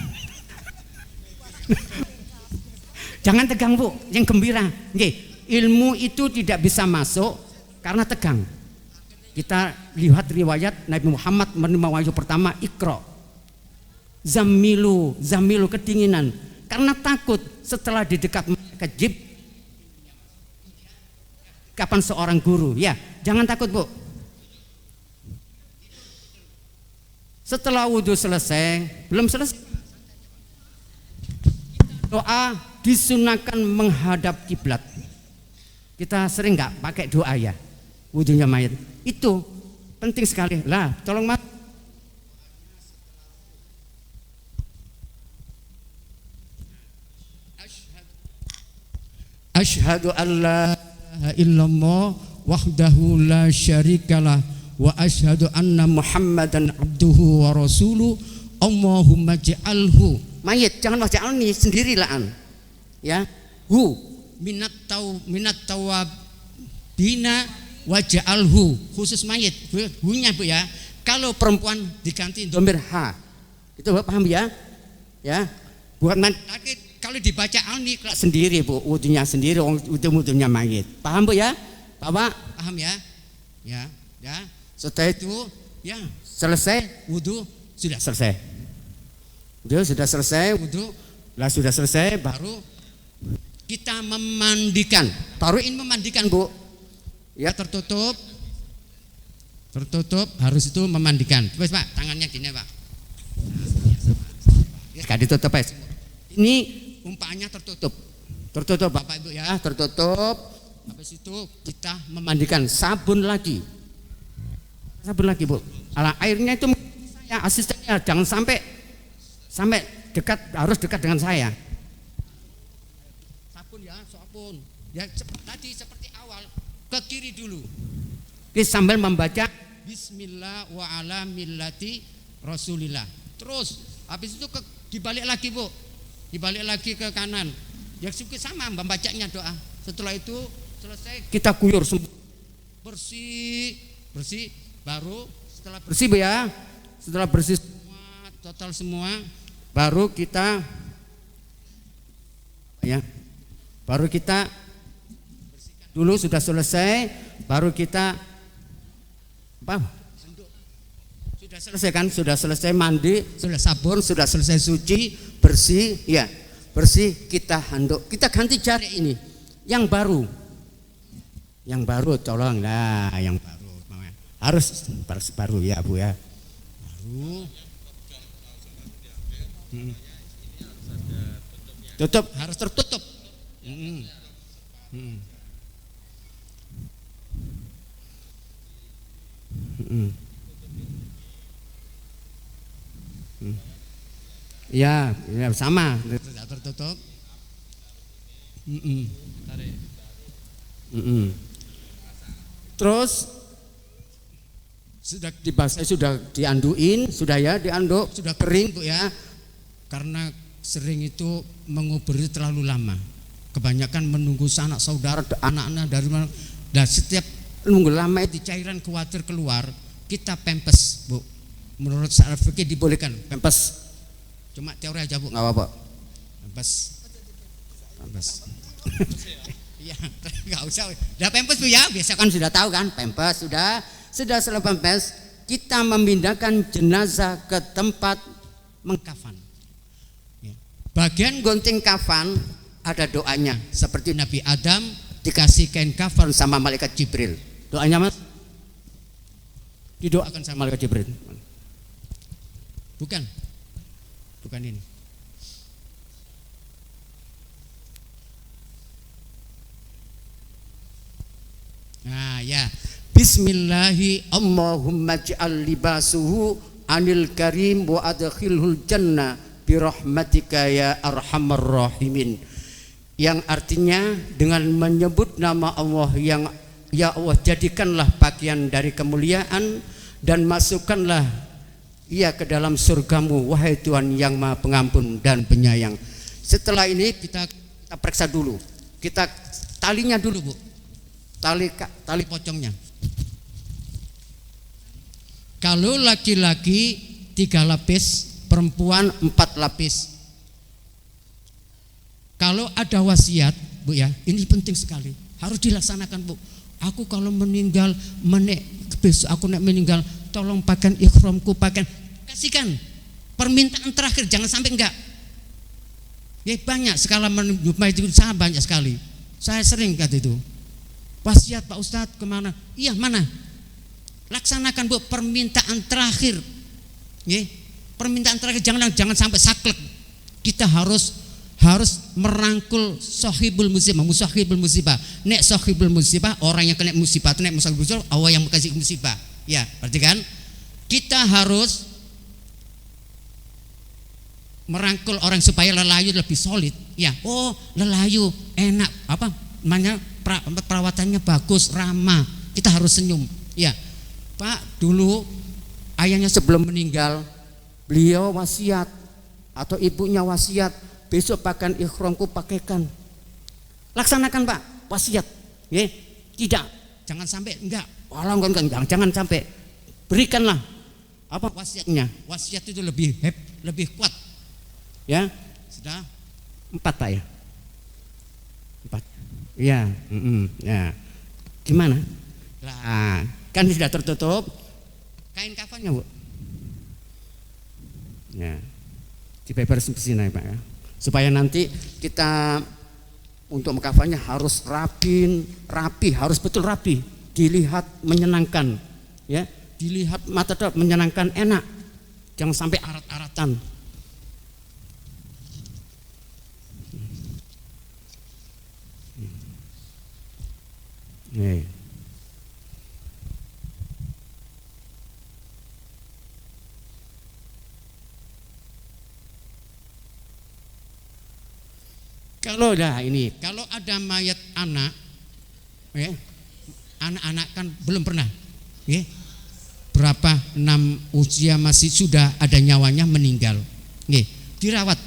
Jangan tegang Bu, yang gembira. Nggih, ilmu itu tidak bisa masuk karena tegang. Kita lihat riwayat Nabi Muhammad menerima wahyu pertama Iqra. Zamilu kedinginan karena takut setelah di dekat kejib kapan seorang guru ya jangan takut Bu. Setelah wudhu selesai belum selesai doa disunahkan menghadap kiblat. Kita sering nggak pakai doa ya wudhunya mayat itu penting sekali lah. Tolong Mas. Asyhadu an la ilaha illallah wahdahu la syarikalah wa asyhadu anna Muhammadan abduhu wa rasuluh. Allahumma ja'alhu mayit, jangan waj'alni sendirilah ya. Hu minat tawabina waj'alhu khusus mayit. Hunya Bu ya. Kalau perempuan diganti domir ha. Itu Bu paham ya? Ya. Buat laki kalau dibaca alni sendiri Bu, wudunya sendiri, wudunya mayit. Paham Bu ya? Bapak paham ya? Ya. Setelah itu ya selesai wudu sudah selesai. Wudu sudah selesai, sudah selesai baru kita memandikan. Baru ini memandikan Bu. Ya tertutup harus itu memandikan. Terus Pak, tangannya gini Pak. Ya, gak ditutup Pak. Ini umpanya tertutup Bapak Ibu ya, tertutup. Habis itu kita memandikan sabun lagi Bu. Airnya itu saya asistennya jangan sampai dekat, harus dekat dengan saya. Sabun ya tadi seperti awal ke kiri dulu. Kita sambil membaca Bismillah wa ala millati Rasulillah. Terus habis itu dibalik lagi Bu. Dibalik lagi ke kanan. Ya sama membacanya doa. Setelah itu selesai kita kuyur semua. Bersih. Baru setelah bersih Bu ya. Setelah bersih semua, total semua, baru kita ya. Baru kita bersihkan dulu sudah selesai, baru kita apa? Sudah selesai kan? Sudah selesai mandi, sudah sabun, sudah selesai suci, bersih, ya bersih kita handuk, kita ganti jari ini, yang baru tolong lah, yang baru harus baru ya Bu ya, baru tutup, harus tertutup. Ya sama tidak tertutup. Terus Saya sudah dianduin, sudah ya dianduk, sudah kering Bu ya. Karena sering itu mengubur itu terlalu lama. Kebanyakan menunggu sanak saudara, anak-anak dari mana. Dan setiap nunggu lama itu cairan khawatir keluar, kita pempes Bu. Menurut syariat fikih dibolehkan pempes. Cuma teori aja Bu, nggak apa-apa. Pempes. Iya, nggak usah. Udah pempes Bu ya, biasa kan sudah tahu kan, pempes sudah selesai pempes, kita memindahkan jenazah ke tempat mengkafan. Ya. Bagian gunting kafan ada doanya, seperti Nabi Adam dikasih kain kafan sama malaikat Jibril. Doanya Mas? Didoakan sama malaikat Jibril. Bukan ini. Nah ya, Bismillahi Allahumma ja'al libasuhu anil karim wa adkhilhul jannah birahmatika ya arhamar rahimin. Yang artinya dengan menyebut nama Allah yang ya Allah jadikanlah pakaian dari kemuliaan dan masukkanlah ia ke dalam surgamu wahai Tuhan yang Maha Pengampun dan Penyayang. Setelah ini kita periksa dulu. Kita talinya dulu Bu. Tali pocongnya. Kalau laki-laki 3 lapis, perempuan 4 lapis. Kalau ada wasiat, Bu ya, ini penting sekali, harus dilaksanakan Bu. Aku kalau meninggal, besok aku meninggal, tolong pakaian ikhramku, kasihkan permintaan terakhir, jangan sampai enggak. Ya banyak skala itu sangat banyak sekali. Saya sering kata itu. Wasiat Pak Ustadz kemana? Iya mana? Laksanakan Bu permintaan terakhir. Ya, permintaan terakhir jangan sampai saklek. Kita harus merangkul sahibul musibah, musahibul musibah. Nek sahibul musibah orang yang kena musibah, nek musahibul musibah Allah yang kasih musibah. Ya, berarti kan kita harus merangkul orang supaya lelayu lebih solid. Ya, oh lelayu enak apa namanya perawatannya bagus, ramah. Kita harus senyum. Ya, Pak, dulu ayahnya sebelum meninggal beliau wasiat atau ibunya wasiat, besok pakaian ikhramku pakaikan. Laksanakan Pak, wasiat. Ya, tidak, jangan sampai enggak. Jangan sampai. Berikanlah apa wasiatnya. Wasiat itu lebih kuat. Ya, sudah 4 Pak ya. 4. Ya, ya. Gimana? Lah, kan sudah tertutup. Kain kafannya Bu. Ya. Dibeber sini Pak ya. Supaya nanti kita untuk mengkafannya harus rapi, harus betul rapi, dilihat menyenangkan, ya, dilihat mata menyenangkan, enak, jangan sampai arat-aratan. Kalau ada mayat anak, ya, anak-anak kan belum pernah, ya, berapa 6 usia masih sudah ada nyawanya meninggal, ya, dirawat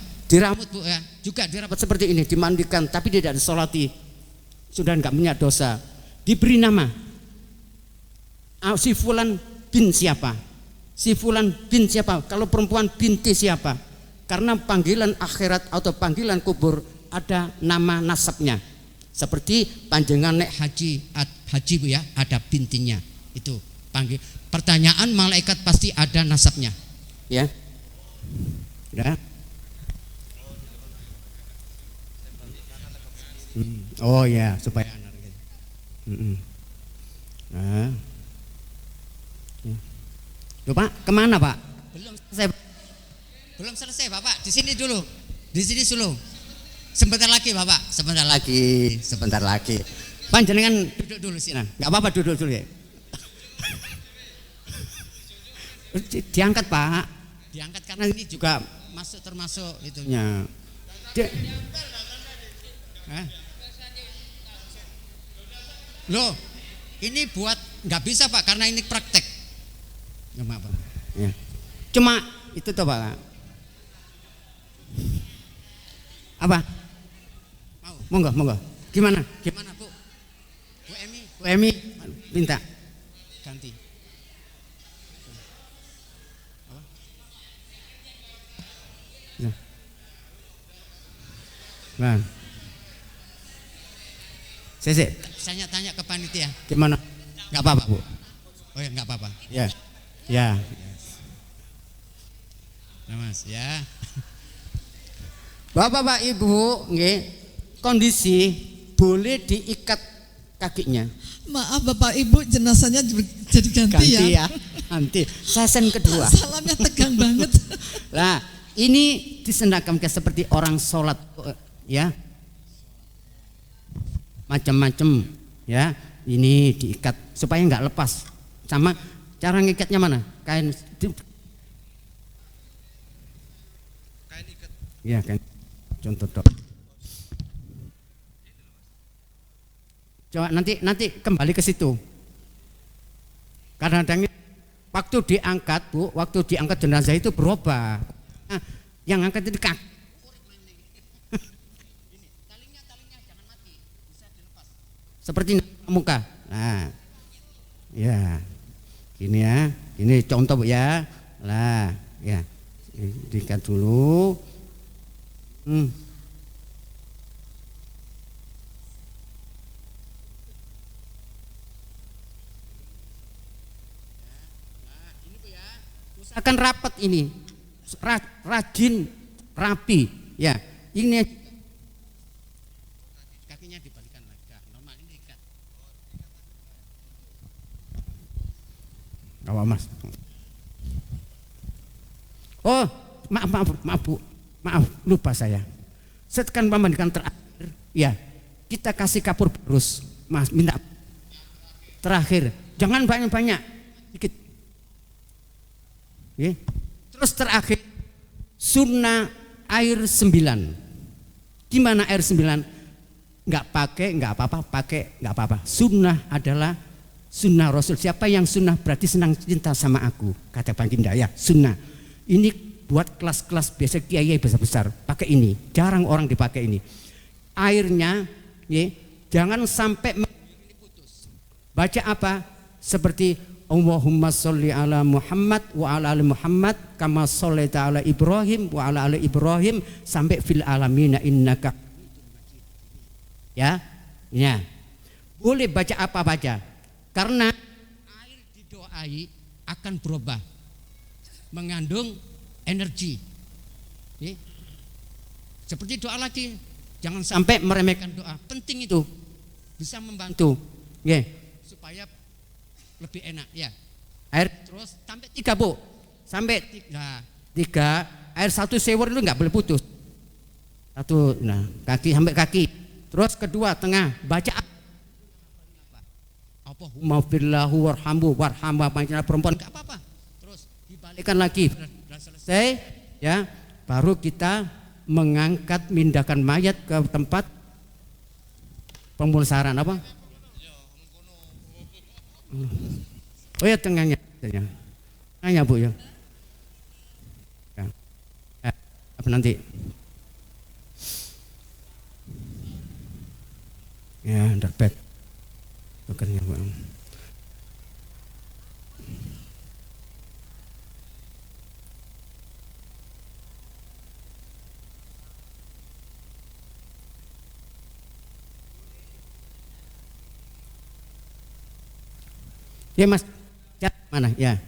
Bu ya, juga dirawat seperti ini, dimandikan, tapi tidak disolati, sudah enggak punya dosa, diberi nama, si fulan bin siapa, kalau perempuan binti siapa, karena panggilan akhirat atau panggilan kubur ada nama nasabnya. Seperti panjenengan nek haji Bu ya, ada bintinya. Itu panggil. Pertanyaan malaikat pasti ada nasabnya. Ya. Udah. Oh ya, supaya anak gitu. Nah. Ya. Loh Pak, kemana Pak? Belum selesai Bapak, di sini dulu. Sebentar lagi Bapak, sebentar lagi. Panjenengan duduk dulu sini. Enggak apa-apa, duduk dulu ya. Diangkat Pak. Diangkat karena ini juga termasuk itunya. Loh, ini buat nggak bisa Pak karena ini praktek. Nggak apa-apa. Ya. Cuma itu toh Pak. Apa? Mau? Monggo. Gimana Bu? Bu Emi minta ganti. Apa? Ya. Nah. Saya tanya ke panitia. Gimana? Enggak apa-apa, Bu. Oh ya, enggak apa-apa. Ya. Ya. Nah, Mas, ya. Bapak Ibu, nggih, kondisi boleh diikat kakinya. Maaf Bapak Ibu, jenazahnya jadi ganti ya. Nanti sesen kedua. Salamnya tegang banget. Nah, ini disendakan seperti orang sholat, ya. Macam-macam, ya. Ini diikat supaya nggak lepas. Sama cara ngikatnya mana? Kain ikat. Ya, kain. Contoh dok. Coba nanti kembali ke situ. Kadang-kadang waktu diangkat jenazah itu berubah. Nah, yang angkat itu kaki. Talinya jangan mati, bisa dilepas. Seperti muka. Nah, ya, gini ya, ini contoh Bu ya. Lah, ya, diikat dulu. Usahakan rapat ini, rajin, rapi, ya. Ini kakinya dibalikan lagi, normal ini ikat. Apa Mas? Oh, maaf Bu, maaf lupa saya. Setekan pemandikan terakhir, ya kita kasih kapur terus, Mas minta terakhir, jangan banyak-banyak, dikit. Ya. Terus terakhir sunnah air 9. Gimana air 9? Nggak apa-apa, pakai nggak apa-apa. Sunnah adalah sunnah Rasul. Siapa yang sunnah berarti senang cinta sama aku, kata Baginda ya. Sunnah. Ini buat kelas-kelas biasa kiai besar-besar pakai ini. Jarang orang dipakai ini. Airnya, ya, jangan sampai putus. Baca apa? Seperti Allahumma sholli ala Muhammad wa ala ali Muhammad kama shollaita ala Ibrahim wa ala ali Ibrahim sampai fil alamina innaka. Ya. Boleh baca apa baca. Karena air didoai akan berubah. Mengandung energi. Ya. Seperti doa lagi. Jangan sampai meremehkan doa. Penting itu. Bisa membantu. Ya. Supaya lebih enak ya. Air terus sampai 3 Bu. Sampai 3 air 1 shower itu nggak boleh putus. 1 nah kaki sampai kaki. Terus kedua tengah baca apa humafillahu warhambu warhamwa panjang perempuan nggak apa-apa. Terus dibalikkan lagi. Sudah selesai ya. Baru kita mengangkat mindahkan mayat ke tempat pemulasaran apa? Oh ya tengahnya Bu ya. Apa nanti? Ya, underbed. Tukernya Bu. Ya Mas, mana ya?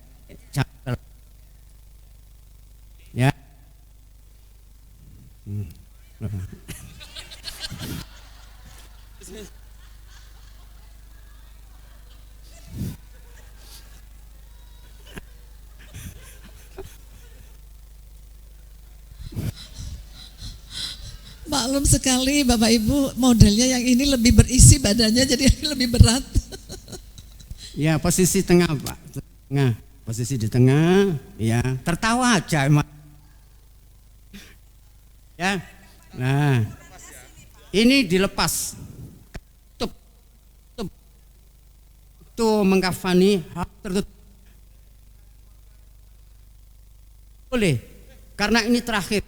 Ya. Maklum sekali Bapak Ibu, modelnya yang ini lebih berisi badannya jadi lebih berat. Ya posisi tengah Pak, tengah, posisi di tengah, ya tertawa aja emang. Ya, nah ini dilepas, tutup mengkafani tertutup. Boleh. Karena ini terakhir.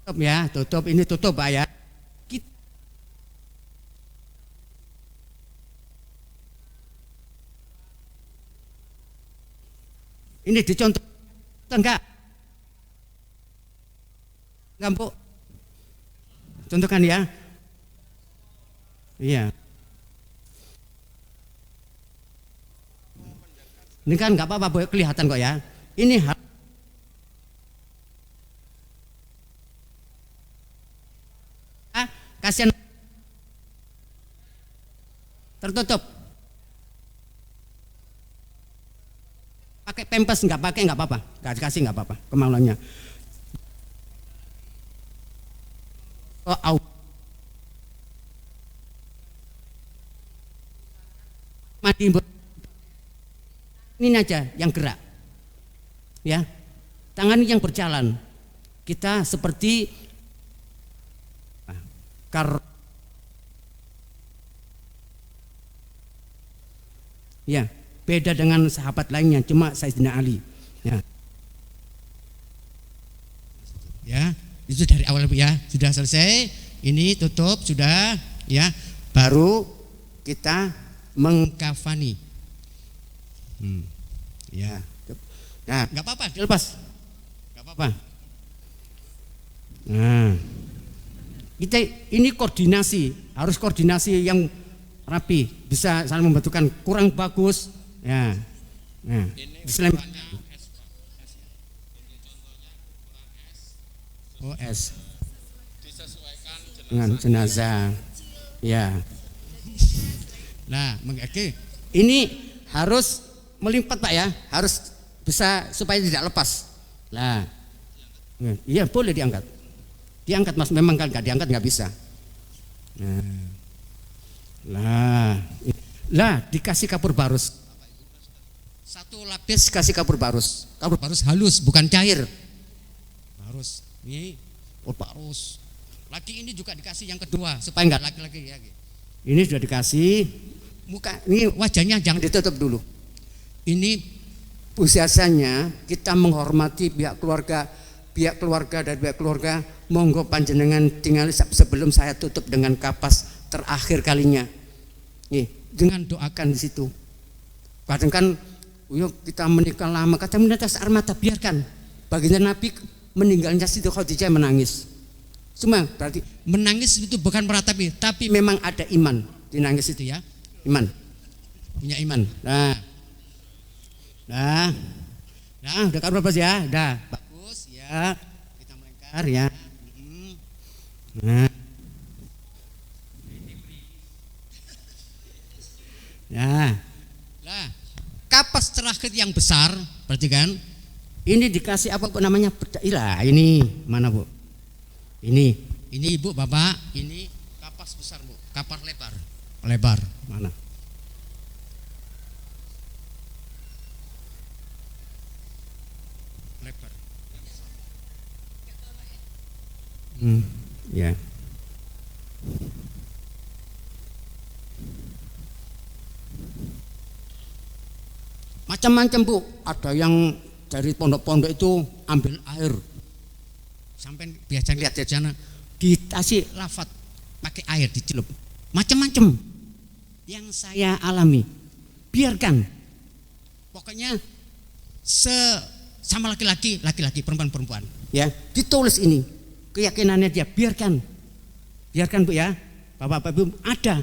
Tutup ya, tutup. Ini tutup Pak ya. Ini dicontoh enggak? Enggak, contohkan ya. Iya. Ini kan enggak apa-apa, Bu, kelihatan kok ya. Ini kasihan tertutup. Pakai pempes nggak pakai nggak apa-apa, nggak kasih nggak apa-apa, kemauannya. Oh, mati ini aja yang gerak, ya, tangan yang berjalan. Kita seperti ya. Beda dengan sahabat lainnya, cuma Sayyidina Ali. Ya. Ya, itu dari awal ya, sudah selesai. Ini tutup sudah, ya. Baru kita mengkafani. Ya. Nah, nggak apa-apa, dilepas. Nggak apa-apa. Nah, kita ini koordinasi, harus koordinasi yang rapi, bisa saling membantukan. Kurang bagus. Ya, nah, Islam. OS dengan jenazah, ya. Nah, ini harus melipat Pak ya, harus bisa supaya tidak lepas. Nah, iya boleh diangkat, Mas. Memang kalau nggak diangkat nggak bisa. Nah, dikasih kapur barus. Satu lapis kasih kapur barus halus, bukan cair. Barus, ini barus. Lagi ini juga dikasih yang kedua supaya nggak laki-laki ya. Ini sudah dikasih. Muka, ini wajahnya jangan ditutup dulu. Ini biasanya kita menghormati pihak keluarga dan pihak keluarga. Monggo panjenengan tinggal sebelum saya tutup dengan kapas terakhir kalinya. Nih, dengan doakan di situ. Kadang kan kita menikah lama, kata menetes air mata, biarkan. Baginda Nabi meninggalnya Siti Khadijah menangis. Cuma berarti menangis itu bukan meratapi, tapi memang ada iman di nangis itu ya, iman, punya iman. Nah, udah kabar bagus ya, udah bagus ya, kita melingkar ya. Nah, kapas terakhir yang besar, perhatikan. Ini dikasih apa namanya? Ilah, ini mana Bu? Ini Ibu, Bapak, ini kapas besar Bu, kapas lebar mana? Lebar. Ya. Macam-macam Bu, ada yang dari pondok-pondok itu ambil air, sampai biasa lihat di sana dikasih lafaz pakai air dicelup, macam-macam yang saya alami. Biarkan, pokoknya sama laki-laki, perempuan, ya ditulis ini keyakinannya dia. Biarkan Bu ya, Bapak-bapak Ibu, ada.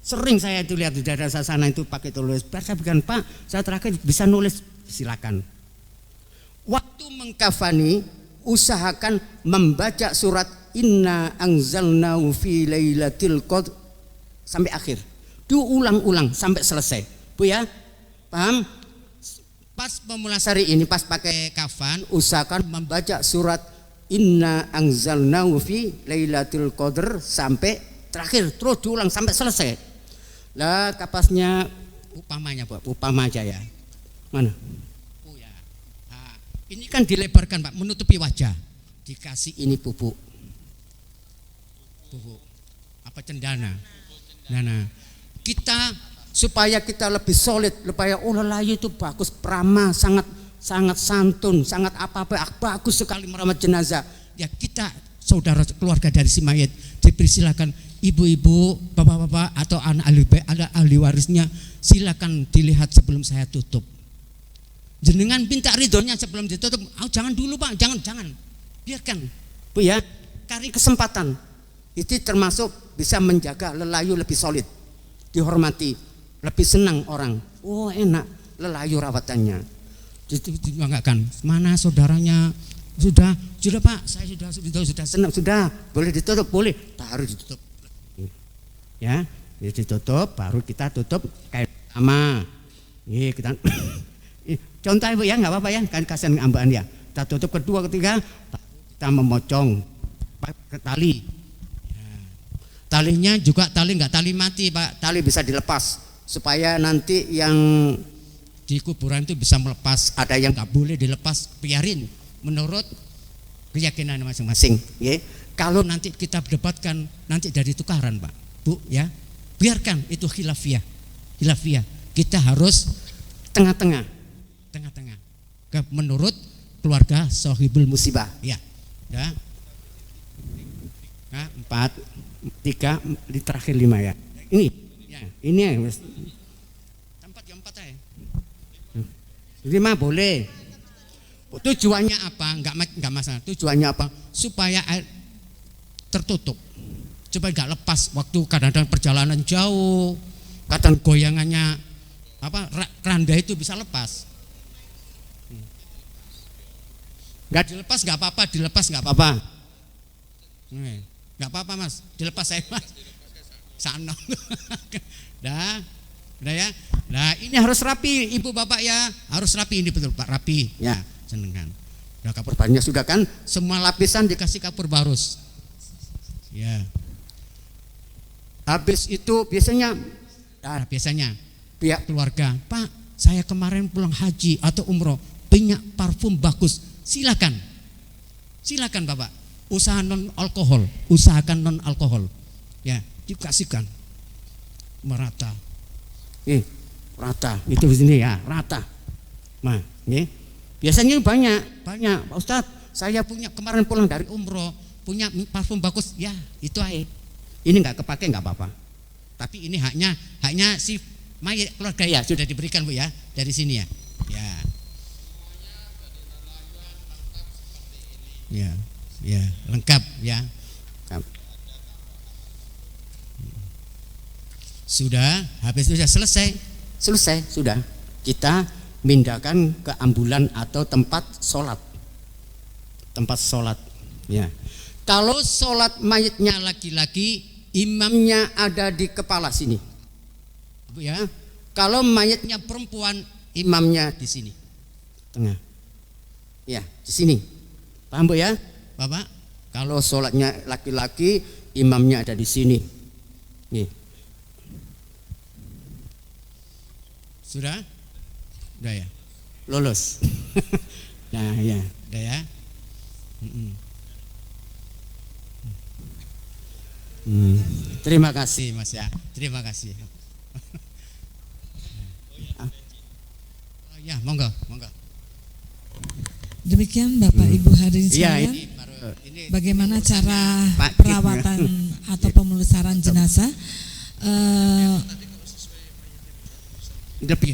Sering saya itu lihat di daerah sana itu pakai tulis. Saya bilang, Pak, saya terakhir bisa nulis, silakan. Waktu mengkafani, usahakan membaca surat Inna anzalnahu fi lailatul qadr sampai akhir. Diulang-ulang sampai selesai. Bu ya, paham? Pas pemulasari ini, pas pakai kafan, usahakan membaca surat Inna anzalnahu fi lailatul qadr sampai terakhir, terus diulang sampai selesai. Lah kapasnya upamanya Bu, upama aja ya. Mana? Oh ya. Nah, ini kan dilebarkan Pak, menutupi wajah. Dikasih ini pupuk. Apa cendana? Nah. Kita supaya kita lebih solid, supaya lelayu itu bagus, prama, sangat sangat santun, sangat apa-apa, bagus sekali merawat jenazah. Ya kita saudara keluarga dari si mayit dipersilakan, ibu-ibu, bapak-bapak atau anak ahli warisnya, silakan dilihat sebelum saya tutup. Jenengan minta ridhonya sebelum ditutup. Oh, jangan dulu Pak, jangan. Biarkan Bu ya, cari kesempatan. Itu termasuk bisa menjaga lelayu lebih solid, dihormati, lebih senang orang. Oh enak lelayu rawatannya. Dibanggakan. Mana saudaranya? Sudah Pak, saya sudah senang, sudah boleh ditutup, boleh, harus ditutup. Ya, ditutup, baru kita tutup kayak sama. Kita contoh Ibu ya, nggak apa-apa ya, kan kasihan ambaan ya. Kita tutup kedua, ketiga, kita memocong pakai tali. Ya. Talinya juga tali nggak tali mati Pak, tali bisa dilepas supaya nanti yang di kuburan itu bisa melepas. Ada yang nggak boleh dilepas, biarin menurut keyakinan masing-masing. Ya. Kalau nanti kita debatkan nanti dari tukaran Pak, Bu ya, biarkan itu khilafiyah. Kita harus tengah-tengah menurut keluarga sahibul musibah ya. Ya. Nah, 4, 3 di terakhir 5 ya. Ini ya tempat yang 4 ya. 5 boleh. Tujuannya apa? Enggak masalah. Tujuannya apa? Supaya air tertutup, supaya enggak lepas waktu kadang-kadang perjalanan jauh, kadang goyangannya keranda itu bisa lepas. Enggak dilepas enggak apa-apa, dilepas enggak apa-apa. Enggak apa-apa Mas, dilepas saya Mas. Sana. Udah ya. Nah, ini harus rapi Ibu Bapak ya, harus rapi ini betul Pak, rapi. Ya, senengan. Udah kapur barunya sudah kan, semua lapisan dikasih kapur barus. Ya. Habis itu biasanya pihak keluarga, Pak, saya kemarin pulang haji atau umroh, punya parfum bagus. Silakan Bapak, usahakan non alkohol, ya dikasihkan merata, rata itu di sini ya rata, nah, biasanya banyak Pak Ustadz, saya punya kemarin pulang dari umroh, punya parfum bagus, ya itu aja, ini nggak kepake nggak apa-apa, tapi ini haknya si mayat keluarga ya sudah diberikan Bu ya dari sini ya. Ya, lengkap ya. Sudah, habis itu sudah selesai sudah. Kita pindahkan ke ambulan atau tempat sholat. Ya. Kalau sholat mayatnya laki-laki, imamnya ada di kepala sini, Bu ya. Kalau mayatnya perempuan, imamnya di sini, tengah. Ya, di sini. Paham Bu ya, Bapak? Kalau sholatnya laki-laki, imamnya ada di sini. Nih. Sudah ya. Lolos. Nah ya, udah ya. Terima kasih Mas ya. Terima kasih. Ya, monggo. Demikian Bapak Ibu hadirin sekalian, bagaimana cara perawatan atau pemulasaran jenazah.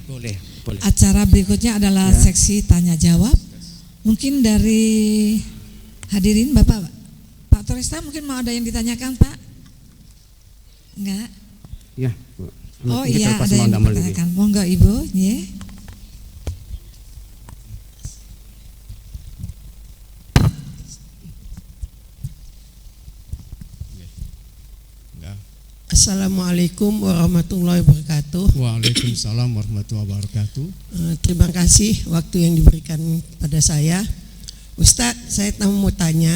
Boleh. Acara berikutnya adalah seksi tanya jawab. Mungkin dari hadirin Pak Toresta mungkin mau ada yang ditanyakan Pak? Enggak? Ya. Oh iya, ada yang ditanyakan. Monggo Ibu, ya. Assalamualaikum warahmatullahi wabarakatuh. Waalaikumsalam warahmatullahi wabarakatuh. Terima kasih waktu yang diberikan pada saya. Ustadz, saya mau tanya,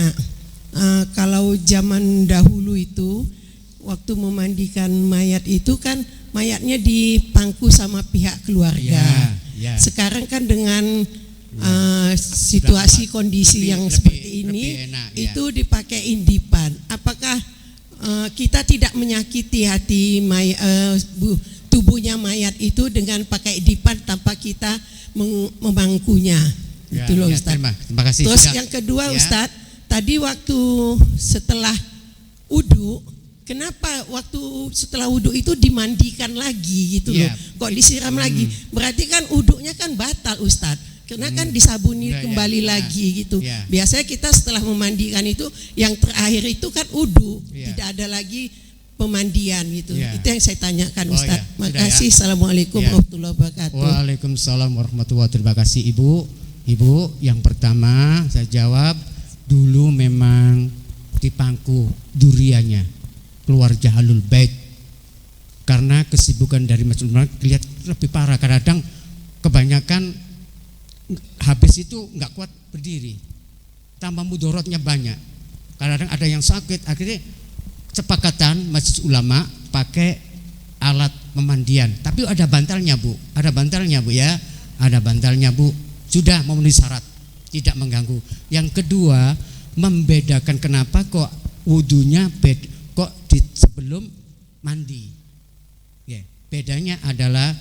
kalau zaman dahulu itu waktu memandikan mayat itu kan mayatnya dipangku sama pihak keluarga. Ya. Sekarang kan dengan situasi kondisi yang seperti ini enak, itu dipakai indipan. Apakah kita tidak menyakiti hati tubuhnya mayat itu dengan pakai dipan tanpa kita memangkunya? Itu loh Ustadz. Terima kasih. Terus Sudah. yang kedua Ya. Ustadz, tadi waktu setelah wudu, kenapa waktu setelah wudu itu dimandikan lagi gitu loh? Ya. Kok disiram lagi? Berarti kan wudunya kan batal Ustadz. Karena kan disabuni Ya, kembali ya. lagi gitu. Ya. Biasanya kita setelah memandikan itu yang terakhir itu kan wudu, Ya. tidak ada lagi pemandian gitu. Ya. Itu yang saya tanyakan Oh, Ustadz. ya. Sudah Makasih. ya. Assalamualaikum Ya. warahmatullahi wabarakatuh. Waalaikumsalam warahmatullahi wabarakatuh. Terima kasih Ibu. Ibu, yang pertama saya jawab, dulu memang di pangku duriannya keluar Jahalul Bait karena kesibukan dari Masjid kelihatan lebih parah. Kadang kebanyakan habis itu nggak kuat berdiri, tambah mudorotnya banyak. Kadang ada yang sakit, akhirnya sepakatan Masjid Ulama pakai alat pemandian, tapi ada bantalnya Bu, ada bantalnya Bu ya, ada bantalnya Bu, sudah memenuhi syarat, tidak mengganggu. Yang kedua, membedakan kenapa kok wudunya kok sebelum mandi. Ya, bedanya adalah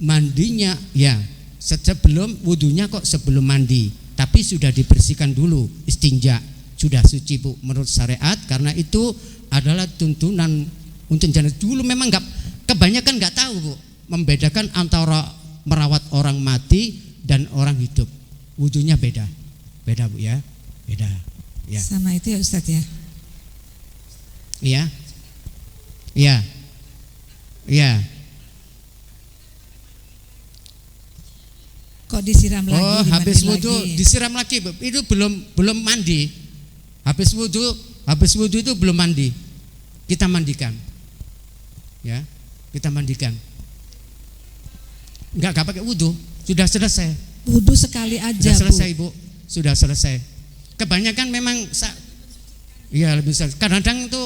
mandinya ya sebelum wudunya kok sebelum mandi, tapi sudah dibersihkan dulu, istinja, sudah suci Bu menurut syariat, karena itu adalah tuntunan untuk jangan dulu memang kebanyakan nggak tahu Bu membedakan antara merawat orang mati dan orang hidup, wudunya beda Bu ya, beda ya. Sama itu ya Ustadz ya. Iya, iya, iya. Kok disiram lagi? Oh, dimandiin habis wudu lagi? disiram lagi, Bu. Itu belum mandi. Habis wudu itu belum mandi. Kita mandikan. Ya, kita mandikan. Enggak pakai wudu, sudah selesai. Wudu sekali aja Sudah selesai, Bu. Bu. Sudah selesai. Kebanyakan memang iya lebih selesai. Kadang-kadang itu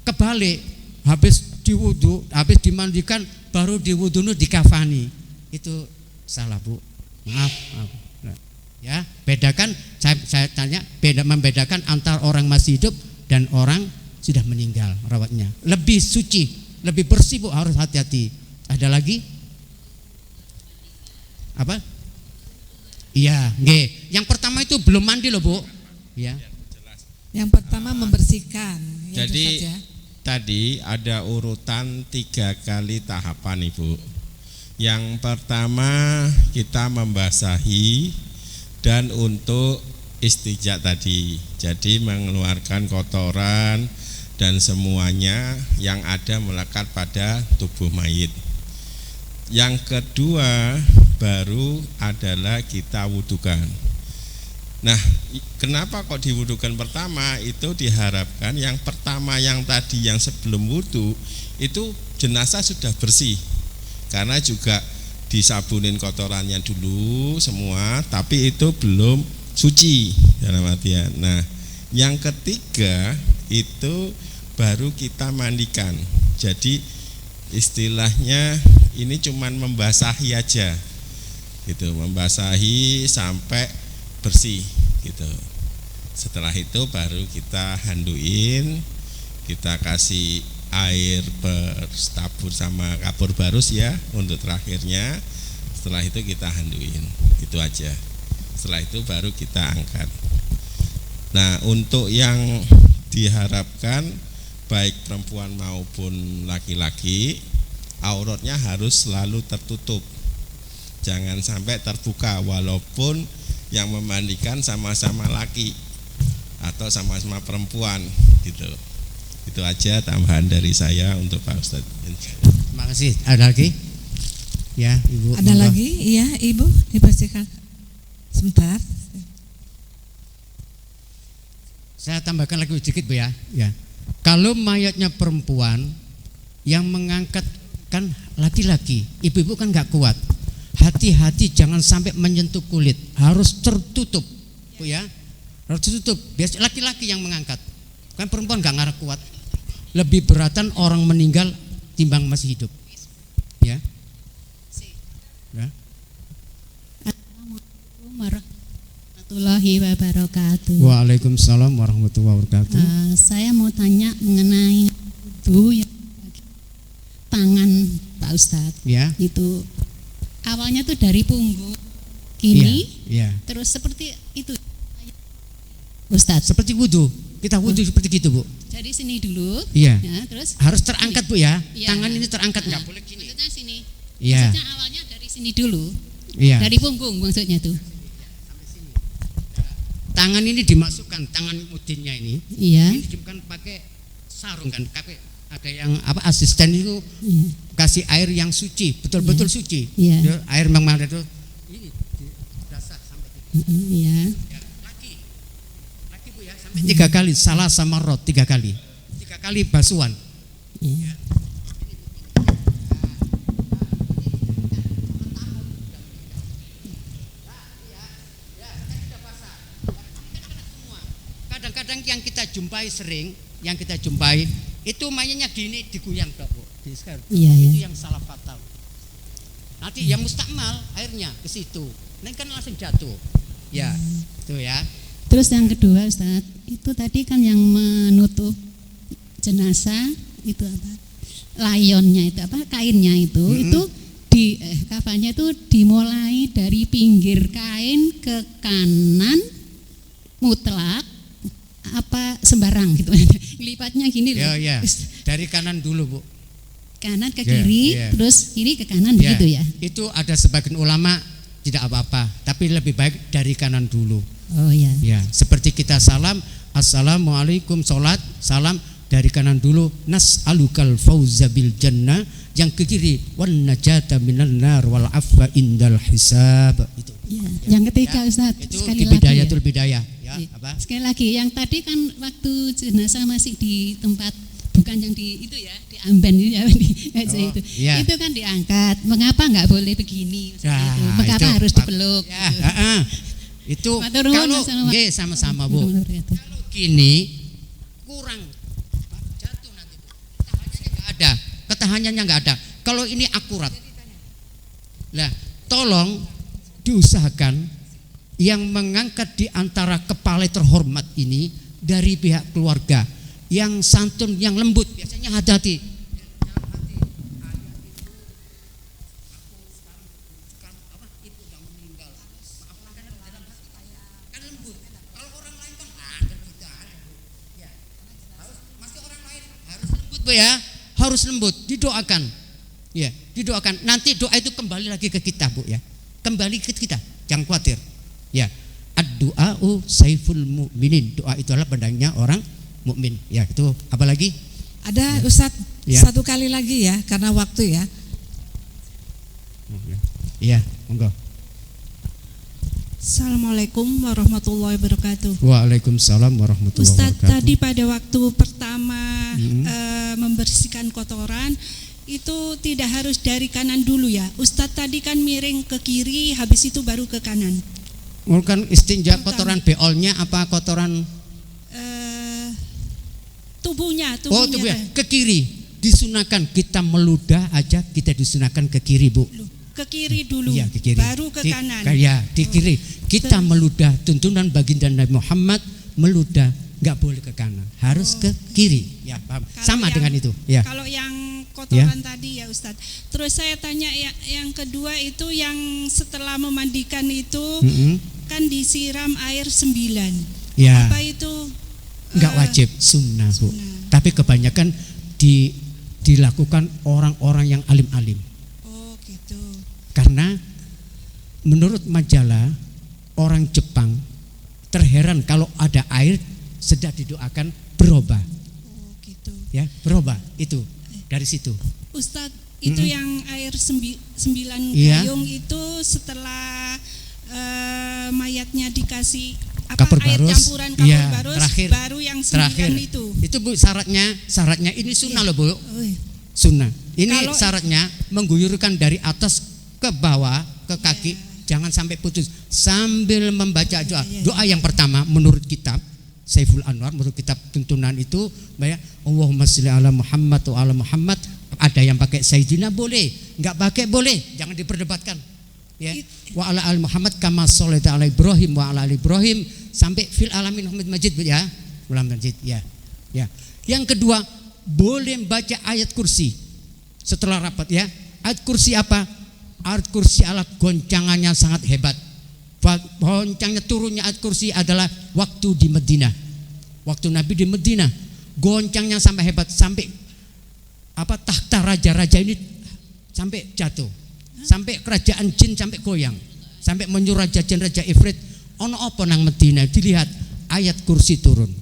kebalik. Habis diwudu, habis dimandikan baru diwudu dikafani. Itu salah, Bu. Maaf. Ya, bedakan saya tanya, membedakan antara orang masih hidup dan orang sudah meninggal rawatnya. Lebih suci, lebih bersih Bu, harus hati-hati. Ada lagi? Apa? Iya, nggih. Yang pertama itu belum mandi loh, Bu. Ya. Yang pertama membersihkan. Ya, Jadi Ustadz ya. tadi ada urutan 3 kali tahapan Ibu. Yang pertama kita membasahi dan untuk istijak tadi, jadi mengeluarkan kotoran dan semuanya yang ada melekat pada tubuh mayit. Yang kedua baru adalah kita wudukan. Nah, kenapa kok diwudukan pertama? Itu diharapkan yang pertama yang tadi yang sebelum wudu itu jenazah sudah bersih, karena juga disabunin kotorannya dulu semua, tapi itu belum suci dalam artian. Nah, yang ketiga itu baru kita mandikan. Jadi istilahnya ini cuman membasahi aja, gitu, membasahi sampai bersih, gitu. Setelah itu baru kita handuin, kita kasih air bertabur sama kapur barus ya untuk terakhirnya. Setelah itu kita handuin, itu aja. Setelah itu baru kita angkat. Nah, untuk yang diharapkan baik perempuan maupun laki-laki, auratnya harus selalu tertutup, jangan sampai terbuka, walaupun yang memandikan sama-sama laki atau sama-sama perempuan, gitu. Itu aja tambahan dari saya untuk Pak Ustadz. Terima kasih. Ada lagi? Ya, Ibu. Ada lagi? Iya, Ibu, dibersihkan. Sebentar. Saya tambahkan lagi sedikit Bu ya. Ya. Kalau mayatnya perempuan yang mengangkat kan laki-laki, ibu-ibu kan nggak kuat. Hati-hati jangan sampai menyentuh kulit, harus tertutup, Bu ya. Harus tertutup. Biasa laki-laki yang mengangkat. Kan perempuan nggak ngarah kuat. Lebih beratan orang meninggal timbang masih hidup. Ya. Ya. Assalamualaikum warahmatullahi wabarakatuh. Waalaikumsalam warahmatullahi wabarakatuh. Saya mau tanya mengenai itu yang tangan Pak Ustadz. Ya. Itu awalnya tuh dari punggung kiri, Iya, Ya. Terus seperti itu, Ustadz. Seperti wudhu. Kita wudhu seperti gitu, Bu. Dari sini dulu. Iya. Ya, terus Harus terangkat, Bu ya. Iya. Tangan ini terangkat, nggak boleh gini. Maksudnya sini. Iya. Maksudnya awalnya dari sini dulu. Iya. Dari punggung maksudnya tuh. Tangan ini dimasukkan, tangan mudinnya ini. Iya. Ini bukan pakai sarung kan, pakai ada yang apa asisten itu Iya. kasih air yang suci, betul-betul suci. Iya. Ya, air memang itu ini dirasa sampai Iya. ya, lagi Bu ya, sampai 3 kali, salah sama rot 3 kali. 3 kali basuhan. Iya. Kadang-kadang yang kita jumpai sering, yang kita jumpai itu mainnya gini digoyang Dok, Bu. Iya, Itu iya. yang salah fatal. Nanti yang mustakmal airnya ke situ. Nanti kan langsung jatuh. Ya, itu ya. Terus yang kedua Ustadz, itu tadi kan yang menutup jenazah itu apa? Layonnya itu apa? Kainnya itu di kafannya itu dimulai dari pinggir kain ke kanan mutlak apa sembarang gitu. Lipatnya gini loh. Ya, ya. Dari kanan dulu, Bu. Kanan ke Ya, kiri, ya. terus kiri ke kanan Ya, begitu ya. itu ada sebagian ulama tidak apa-apa, tapi lebih baik dari kanan dulu. Oh ya. Ya, seperti kita salam, assalamualaikum, sholat, salam dari kanan dulu, nas'alukal fauza bil jannah, yang ke kiri, wan najata minan nar wal afwa indal hisab. Itu. Ya. Yang ketiga Ustadz, Itu sekali di lagi ya. bidayatul bidayah, ya, Iya. apa? Sekali lagi, yang tadi kan waktu jenazah masih di tempat, bukan yang di itu ya, di amben itu ya, di meja Oh, itu. iya. Itu kan diangkat. Mengapa nggak boleh begini? Ya, Itu. Mengapa itu, harus Pak. dipeluk? Ya, gitu. itu Matur nuwun, kalau Assalamualaikum. nggih, sama-sama Bu. Warahmatullahi Kalau gini kurang jatuh nanti. Ketahanannya nggak ada. Ketahanannya nggak ada. Kalau ini akurat. Nah, tolong diusahakan yang mengangkat di antara kepala terhormat ini dari pihak keluarga yang santun, yang lembut, biasanya hati-hati. Bu ya, harus lembut, didoakan. Ya, didoakan. Nanti doa itu kembali lagi ke kita, Bu ya. Kembali ke kita, jangan khawatir. Ya. Ad-du'a'u saiful mu'minin. Doa itu adalah pedangnya orang mukmin. Ya, itu apa lagi? Ada Ustadz Ya. 1 kali lagi ya, karena waktu ya. Iya, monggo. Assalamualaikum warahmatullahi wabarakatuh. Waalaikumsalam warahmatullahi Ustadz, wabarakatuh. tadi pada waktu pertama membersihkan kotoran itu tidak harus dari kanan dulu ya. Ustadz tadi kan miring ke kiri, habis itu baru ke kanan. Bukan istinja kotoran beolnya apa kotoran? Tubuhnya Oh, tubuhnya ke kiri. Disunahkan kita meludah aja, kita disunahkan ke kiri, Bu. ke kiri dulu, Iya, ke kiri. baru ke kanan. Ya, di kiri. Kita meludah, tuntunan baginda Nabi Muhammad, meludah nggak boleh ke kanan, harus ke kiri. Ya, paham. Kalau Sama yang- dengan itu. Ya. Kalau yang kotoran tadi ya Ustadz. Terus saya tanya yang kedua itu yang setelah memandikan itu kan disiram air 9. Ya. Apa itu? Nggak wajib, sunnah, Bu. sunnah. Tapi kebanyakan dilakukan orang-orang yang alim-alim. Oh gitu. Karena menurut majalah orang Jepang terheran kalau ada air sedang didoakan berubah. Oh gitu. Ya, berubah itu dari situ. Ustadz, itu yang air 9 Iya. gayung itu setelah mayatnya dikasih Kapur air barus. campuran kapur Iya, barus, terakhir. baru yang 9 itu. Itu Bu syaratnya ini sunnah loh Bu. Oh, iya. Sunnah. Ini Kalau- syaratnya mengguyurkan dari atas ke bawah ke kaki, jangan sampai putus sambil membaca doa. Doa yang pertama menurut kitab Saiful Anwar, menurut kitab tuntunan itu banyak Allahumma sholli ala Muhammad wa ala Muhammad. Ada yang pakai Sayyidina boleh, enggak pakai boleh, jangan diperdebatkan. Ya. Wa ala al Muhammad kama sholaita ala Ibrahim wa ala ali Ibrahim sampai fil alamin Muhammad Majid ya. Ulam Majid ya. Ya. Yang kedua, boleh baca ayat kursi setelah rapat ya. Ayat kursi apa? Ayat kursi alat goncangannya sangat hebat. goncangnya turunnya ayat kursi adalah waktu di Madinah. Waktu Nabi di Madinah, goncangnya sampai hebat, sampai tahta raja-raja ini sampai jatuh, sampai kerajaan jin sampai goyang, sampai menyuruh raja jin, raja Ifrit, ono apa nang Madinah, dilihat ayat kursi turun.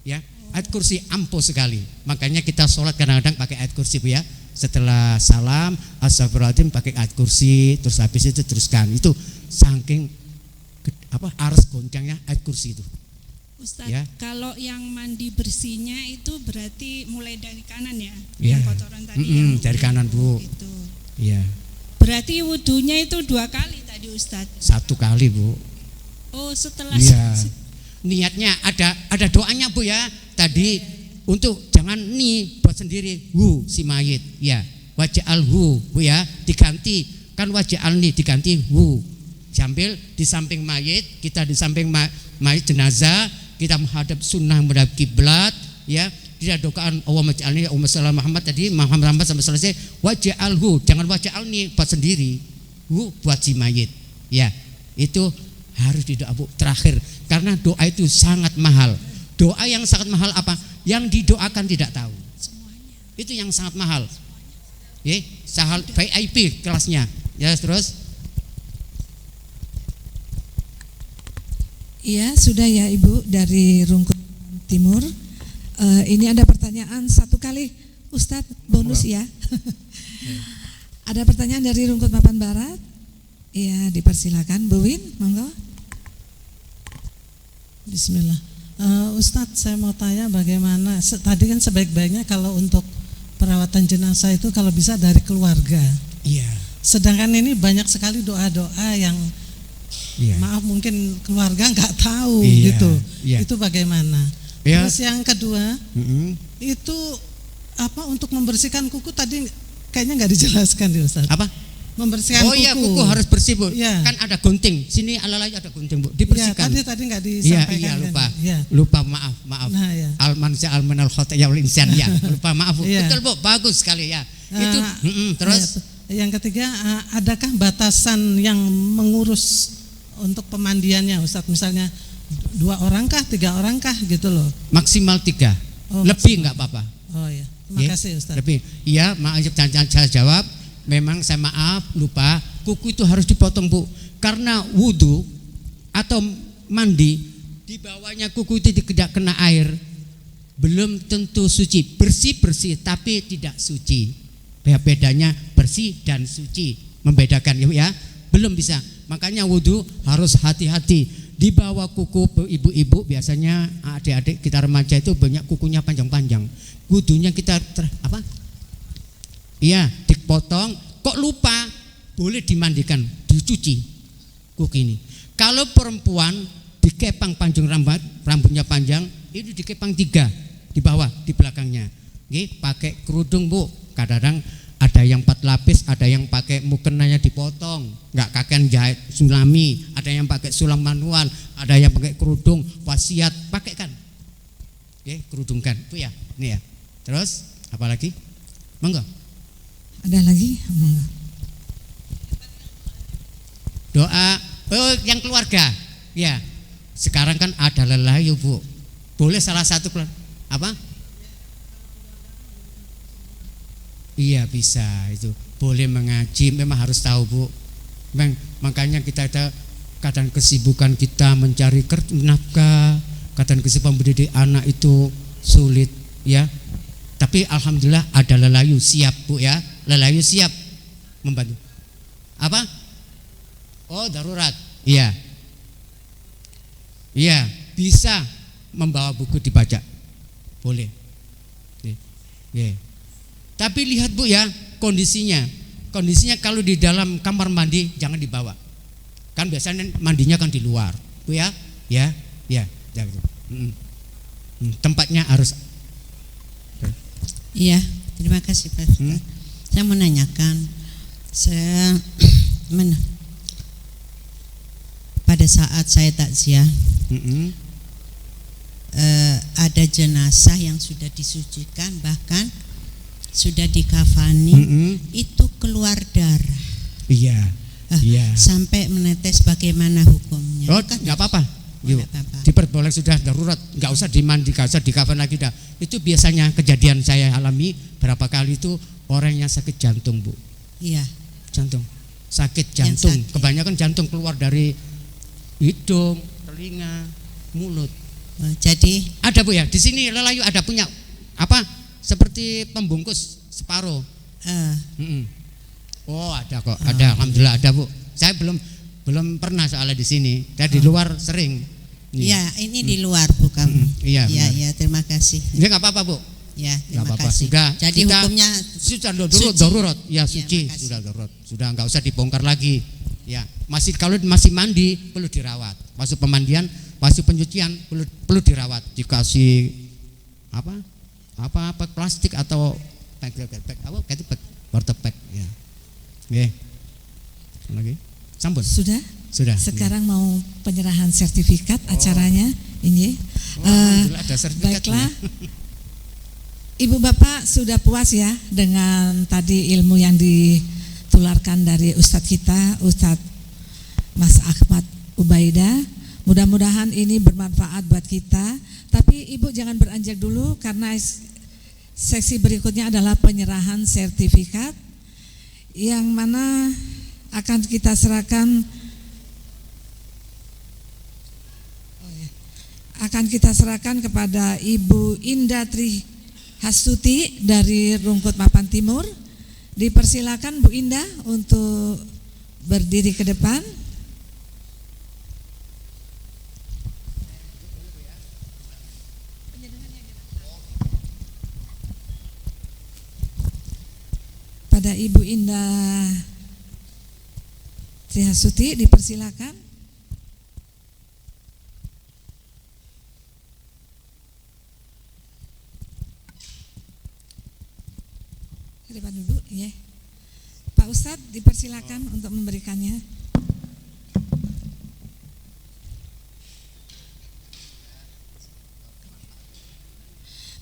Ya, ayat kursi ampuh sekali. Makanya kita sholat kadang-kadang pakai ayat kursi, Bu ya. Setelah salam, astagfirullahaladzim pakai ayat kursi, terus habis itu teruskan. Itu saking aras goncangnya ayat kursi itu. Ustadz, Ya. kalau yang mandi bersihnya itu berarti mulai dari kanan ya? Ya. Yang kotoran tadi. Dari kanan, Bu. Itu. Iya. Berarti wudunya itu 2 kali tadi Ustadz. 1 kali, Bu. Oh, setelah Iya. Niatnya ada doanya, Bu ya. Tadi untuk jangan buat sendiri si mayit ya. Waj'al Bu ya, diganti kan waj'al diganti sambil di samping mayit, kita di samping mayit jenazah, kita menghadap sunnah menghadap kiblat ya. Tidak doaan Allahumma ja'alni Allahumma shalli Muhammad tadi Muhammad sampai selesai. Waj'al jangan waj'al buat sendiri, buat si mayit ya. Itu harus didoa, Bu, terakhir, karena doa itu sangat mahal. Doa yang sangat mahal apa? Yang didoakan tidak tahu. Itu yang sangat mahal. Ya, sahal VIP kelasnya. Ya, terus. Iya, sudah ya Ibu dari Rungkut Timur. Ini ada pertanyaan 1 kali, Ustadz, bonus ya. Ada pertanyaan dari Rungkut Mapan Barat. Iya, dipersilakan, Bu Win, monggo. Bismillah. Ustadz, saya mau tanya bagaimana, tadi kan sebaik-baiknya kalau untuk perawatan jenazah itu kalau bisa dari keluarga. Iya. Sedangkan ini banyak sekali doa-doa yang maaf mungkin keluarga nggak tahu gitu. Iya. Itu bagaimana? Ya. Terus yang kedua, itu untuk membersihkan kuku tadi kayaknya nggak dijelaskan di Ustadz. Apa? Membersihkan kuku. Iya, kuku harus bersih, Bu. Ya. Kan ada gunting. Sini alalanya ada gunting, Bu. Dibersihkan. Ya, tadi nggak disampaikan. Iya, lupa. Kan? Ya. Lupa, maaf. Nah, ya. Al-mansya al-manal khotaya wal insan ya. Lupa, maaf, Bu. Iya. Betul, Bu. Bagus sekali ya. Itu terus yang ketiga, adakah batasan yang mengurus untuk pemandiannya, Ustadz? Misalnya 2 orang kah, 3 orang kah gitu loh. maksimal 3. Lebih nggak apa-apa. Oh ya. Terima kasih, Ustadz. Lebih. Iya, maaf saya jawab. Memang saya maaf lupa, kuku itu harus dipotong, Bu. Karena wudu atau mandi di bawahnya kuku itu tidak kena air, belum tentu suci. Bersih tapi tidak suci. Bedanya bersih dan suci, membedakan ya. Belum bisa. Makanya wudu harus hati-hati. Di bawah kuku ibu-ibu biasanya adik-adik kita remaja itu banyak kukunya panjang-panjang. Wudunya kita iya, dipotong, kok lupa, boleh dimandikan, dicuci kuku ini. Kalau perempuan dikepang panjang rambutnya panjang, itu dikepang 3 di bawah, di belakangnya. Pakai kerudung, Bu. Kadang-kadang ada yang 4 lapis, ada yang pakai mukenanya dipotong, nggak kakean jahit sulami, ada yang pakai sulam manual, ada yang pakai kerudung wasiat, pakaikan. Kerudungkan, Bu ya. Ini ya. Terus apa lagi? Monggo. Ada lagi? Doa yang keluarga. Ya. Sekarang kan ada lelayu, Bu. Boleh salah satu keluarga. Apa? Iya, bisa itu. Boleh mengaji, memang harus tahu, Bu. Makanya kita ada kadang kesibukan kita mencari nafkah, kadang kesibukan mendidik anak itu sulit ya. Tapi alhamdulillah ada lelayu siap, Bu ya. Lelayu siap membantu. Apa? Oh, darurat. Iya. Iya, bisa membawa buku dibaca. Boleh. Iya. Tapi lihat, Bu ya, kondisinya. Kondisinya kalau di dalam kamar mandi jangan dibawa. Kan biasanya mandinya kan di luar, Bu ya. Ya. Tempatnya harus. Iya, terima kasih Pak. Saya mau nanyakan, pada saat saya takziah, ada jenazah yang sudah disucikan, bahkan sudah dikafani, itu keluar darah. Iya. Sampai menetes, bagaimana hukumnya? Oh, nggak apa-apa. Yuk, diperboleh sudah darurat, nggak usah dimandi, nggak usah dikafan lagi dah. Itu biasanya kejadian saya alami berapa kali itu orang yang sakit jantung, Bu. Iya. Jantung, sakit jantung. Kebanyakan jantung keluar dari hidung, telinga, mulut. Oh, jadi ada, Bu, ya di sini Lelayu ada punya apa? Seperti pembungkus separuh. Oh, ada kok, ada. Alhamdulillah ada, Bu. Saya belum pernah soalnya di sini. Saya di luar sering. Iya, ini di luar, Bu, kamu. Iya, terima kasih. Ya nggak apa-apa, Bu. Ya, terima apa-apa. kasih. Sudah, jadi hukumnya sudah darurat. Ya, suci, sudah darurat. Sudah nggak usah dibongkar lagi. Ya, kalau masih mandi perlu dirawat. Masuk pemandian, masuk pencucian perlu dirawat. Dikasih apa plastik atau water pack ya. Oke. Lagi. Sampun. Sudah. Sekarang mau penyerahan sertifikat acaranya ini. Ada sertifikatnya. Baiklah. Ibu Bapak sudah puas ya dengan tadi ilmu yang ditularkan dari Ustadz kita, Ustadz Mas Ahmad Ubaidah. Mudah-mudahan ini bermanfaat buat kita. Tapi Ibu jangan beranjak dulu karena seksi berikutnya adalah penyerahan sertifikat yang mana akan kita serahkan kepada Ibu Indah Tri Hastuti dari Rungkut Mapan Timur. Dipersilakan Bu Indah untuk berdiri ke depan. Pada Ibu Indah Tri Hastuti dipersilakan. Depan dulu ya. Pak Ustadz dipersilakan untuk memberikannya.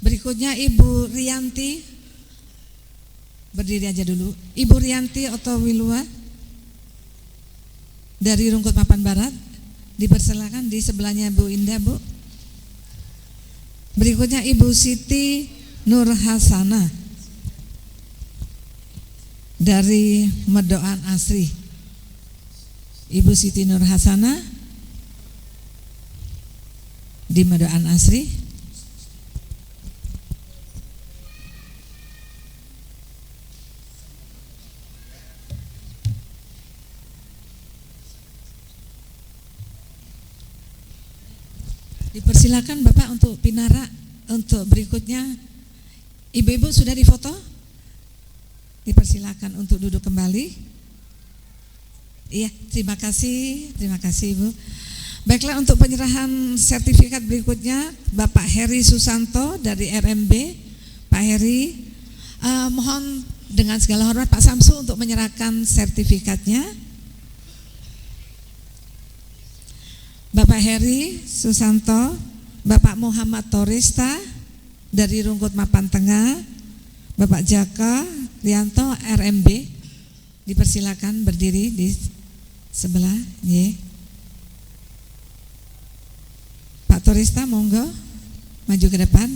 Berikutnya Ibu Rianti, berdiri aja dulu. Ibu Rianti Otowilua dari Rungkut Mapan Barat, dipersilakan di sebelahnya Bu Indah, Bu. Berikutnya Ibu Siti Nur Hasana dari Medoan Asri. Ibu Siti Nur Hasana di Medoan Asri. Dipersilakan Bapak untuk pinara. Untuk berikutnya ibu-ibu sudah difoto? Dipersilakan untuk duduk kembali. Iya, terima kasih Ibu. Baiklah, untuk penyerahan sertifikat berikutnya Bapak Heri Susanto dari RMB. Pak Heri, mohon dengan segala hormat Pak Samsu untuk menyerahkan sertifikatnya. Bapak Heri Susanto, Bapak Muhammad Torista dari Rungkut Mapan Tengah, Bapak Jaka Rianto RMB, dipersilakan berdiri di sebelah. Pak Torista monggo maju ke depan,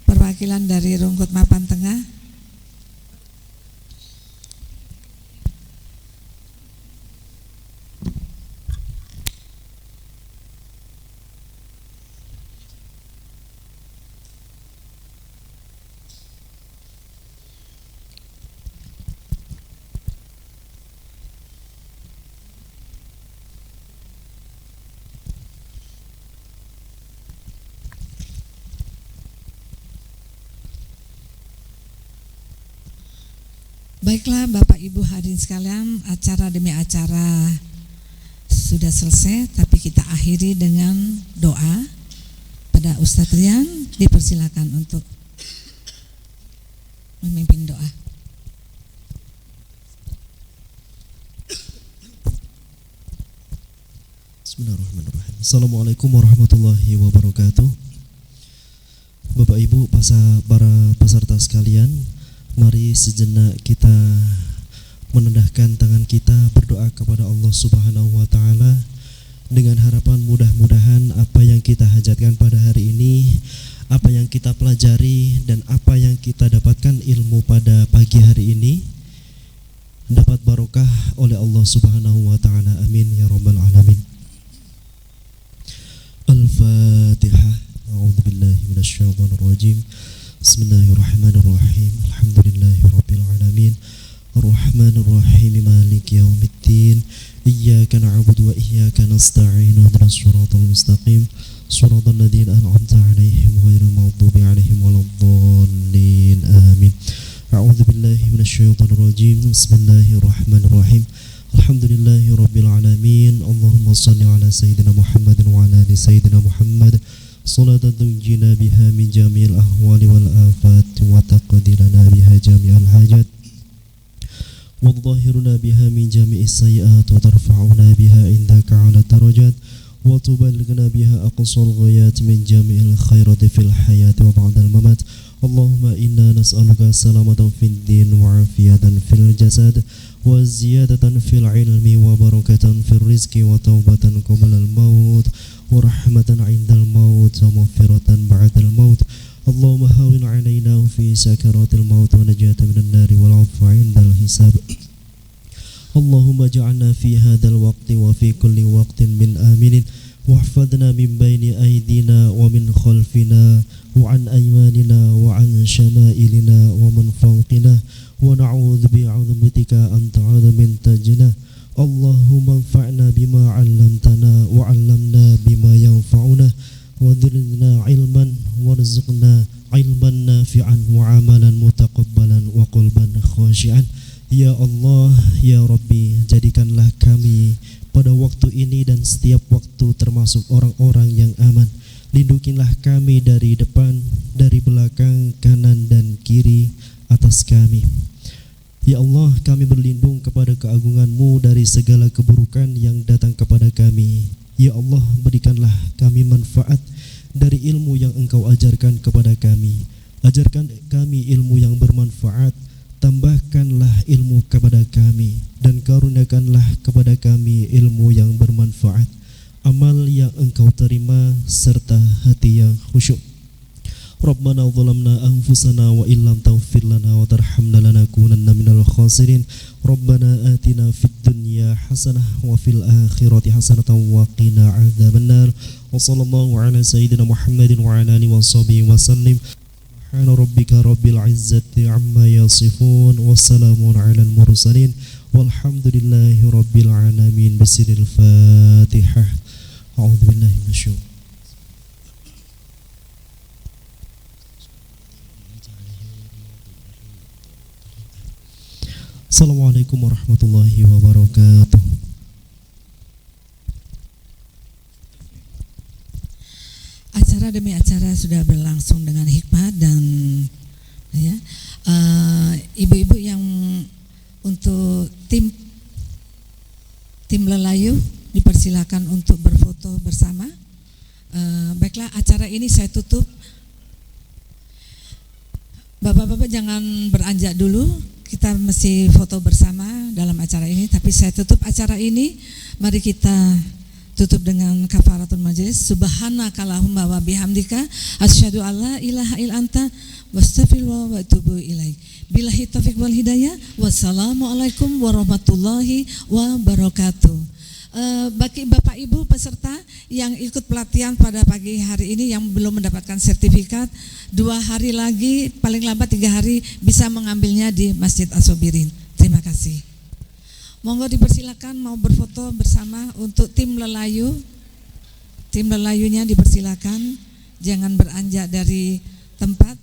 perwakilan dari Rungkut Mapan Tengah. Baiklah Bapak Ibu hadirin sekalian, acara demi acara sudah selesai, tapi kita akhiri dengan doa. Pada Ustadz Rian dipersilakan untuk memimpin doa. Bismillahirrahmanirrahim. Assalamualaikum warahmatullahi wabarakatuh. Bapak Ibu, para peserta sekalian, mari sejenak kita menendahkan tangan kita, berdoa kepada Allah Subhanahu wa taala dengan harapan mudah-mudahan apa yang kita hajatkan pada hari ini, apa yang kita pelajari dan apa yang kita dapatkan ilmu pada pagi hari ini dapat barokah oleh Allah Subhanahu wa taala. Amin ya rabbal alamin. Al-Fatihah. A'udzubillahi minasyaitonir rajim. Bismillahirrahmanirrahim. Alhamdulillahirabbil alamin. Ar-Rahmanir Rahim. Maliki yaumiddin. Iyyaka na'budu wa iyyaka nasta'in. Ihdinas siratal mustaqim. Shiratal ladzina an'amta 'alaihim ghairil maghdubi 'alaihim waladdallin. Amin. A'udzu billahi minasyaitonir rajim. Bismillahirrahmanirrahim. Alhamdulillahi rabbil alamin. Allahumma shalli ala sayyidina Muhammadin wa ala ali sayyidina Muhammad. Salatan tunjina biha min jami'il ahwali wal afat wa taqdirana biha jami'al hajat. Wa tudahhiruna biha min jami'is sayyi'at wa tarfa'una biha indaka 'ala darajat wa tuballighuna biha aqsal ghayat min jami'il khairati fil hayati wa ba'dal mamat. Allahumma inna nas'aluka salamatan fid din wa afiyatan fil jasad wa ziyadatan fil ilmi wa barakatan fil rizqi wa taubatan qabla al maut wa rahmatan 'indal maut wa maghfiratan ba'dal maut. Allahumma hawwin 'alaina fi sakaratil maut wa najatan minan nari wal 'afwa 'indal hisab. Allahumma ja'alna fi hadzal waqti wa fi kulli waqtin min aminin واحفظنا من بين أيدينا ومن خلفنا وعن أيماننا وعن شمائلنا ومن فوقنا ونعوذ بعظمتك أن تعوذ من تجنا. اللهم انفعنا بما علمتنا وعلمنا بما ينفعنا وزدنا علما وارزقنا علما نافعا وعملا متقبلا وقلبا خاشعا. Ya Allah, ya Rabbi, jadikanlah kami pada waktu ini dan setiap waktu termasuk orang-orang yang aman. Lindungilah kami dari depan, dari belakang, kanan dan kiri atas kami. Ya Allah, kami berlindung kepada keagungan-Mu dari segala keburukan yang datang kepada kami. Ya Allah, berikanlah kami manfaat dari ilmu yang Engkau ajarkan kepada kami. Ajarkan kami ilmu yang bermanfaat. Tambahkanlah ilmu kepada kami dan karuniakanlah kepada kami ilmu yang bermanfaat, amal yang Engkau terima serta hati yang khusyuk. Rabbana zalamna anfusana wa illam taghfir lana wa tarhamna lanakunanna minal khasirin. Rabbana atina fid dunya hasanah wa fil akhirati hasanatan wa qina adzabannar. Wa sallallahu ala sayyidina Muhammadin wa ala alihi washabihi wasallim. Subhana rabbika rabbil izzati amma yasifun wa salamun alal mursalin walhamdulillahi rabbil alamin. Bismillahil Fatihah. A'udzu billahi minasyaitonir. Assalamualaikum warahmatullahi wabarakatuh. Acara demi acara sudah berlangsung dengan hikmat dan ya, ibu-ibu yang untuk tim Lelayu dipersilakan untuk berfoto bersama. Baiklah, acara ini saya tutup. Bapak-bapak jangan beranjak dulu, kita mesti foto bersama dalam acara ini. Tapi saya tutup acara ini. Mari kita tutup dengan kafaratul majelis. Subhanakallahumma wa bihamdika asyhadu alla ilaha illa anta wastaghfiruka wa atubu ilaik. Billahi taufiq wal hidayah. Wassalamualaikum warahmatullahi wabarakatuh. Bagi Bapak Ibu peserta yang ikut pelatihan pada pagi hari ini yang belum mendapatkan sertifikat, 2 hari lagi, paling lambat 3 hari bisa mengambilnya di Masjid As-Sabirin. Terima kasih. Monggo dipersilakan mau berfoto bersama untuk tim Lelayu. Tim Lelayunya dipersilakan, jangan beranjak dari tempat.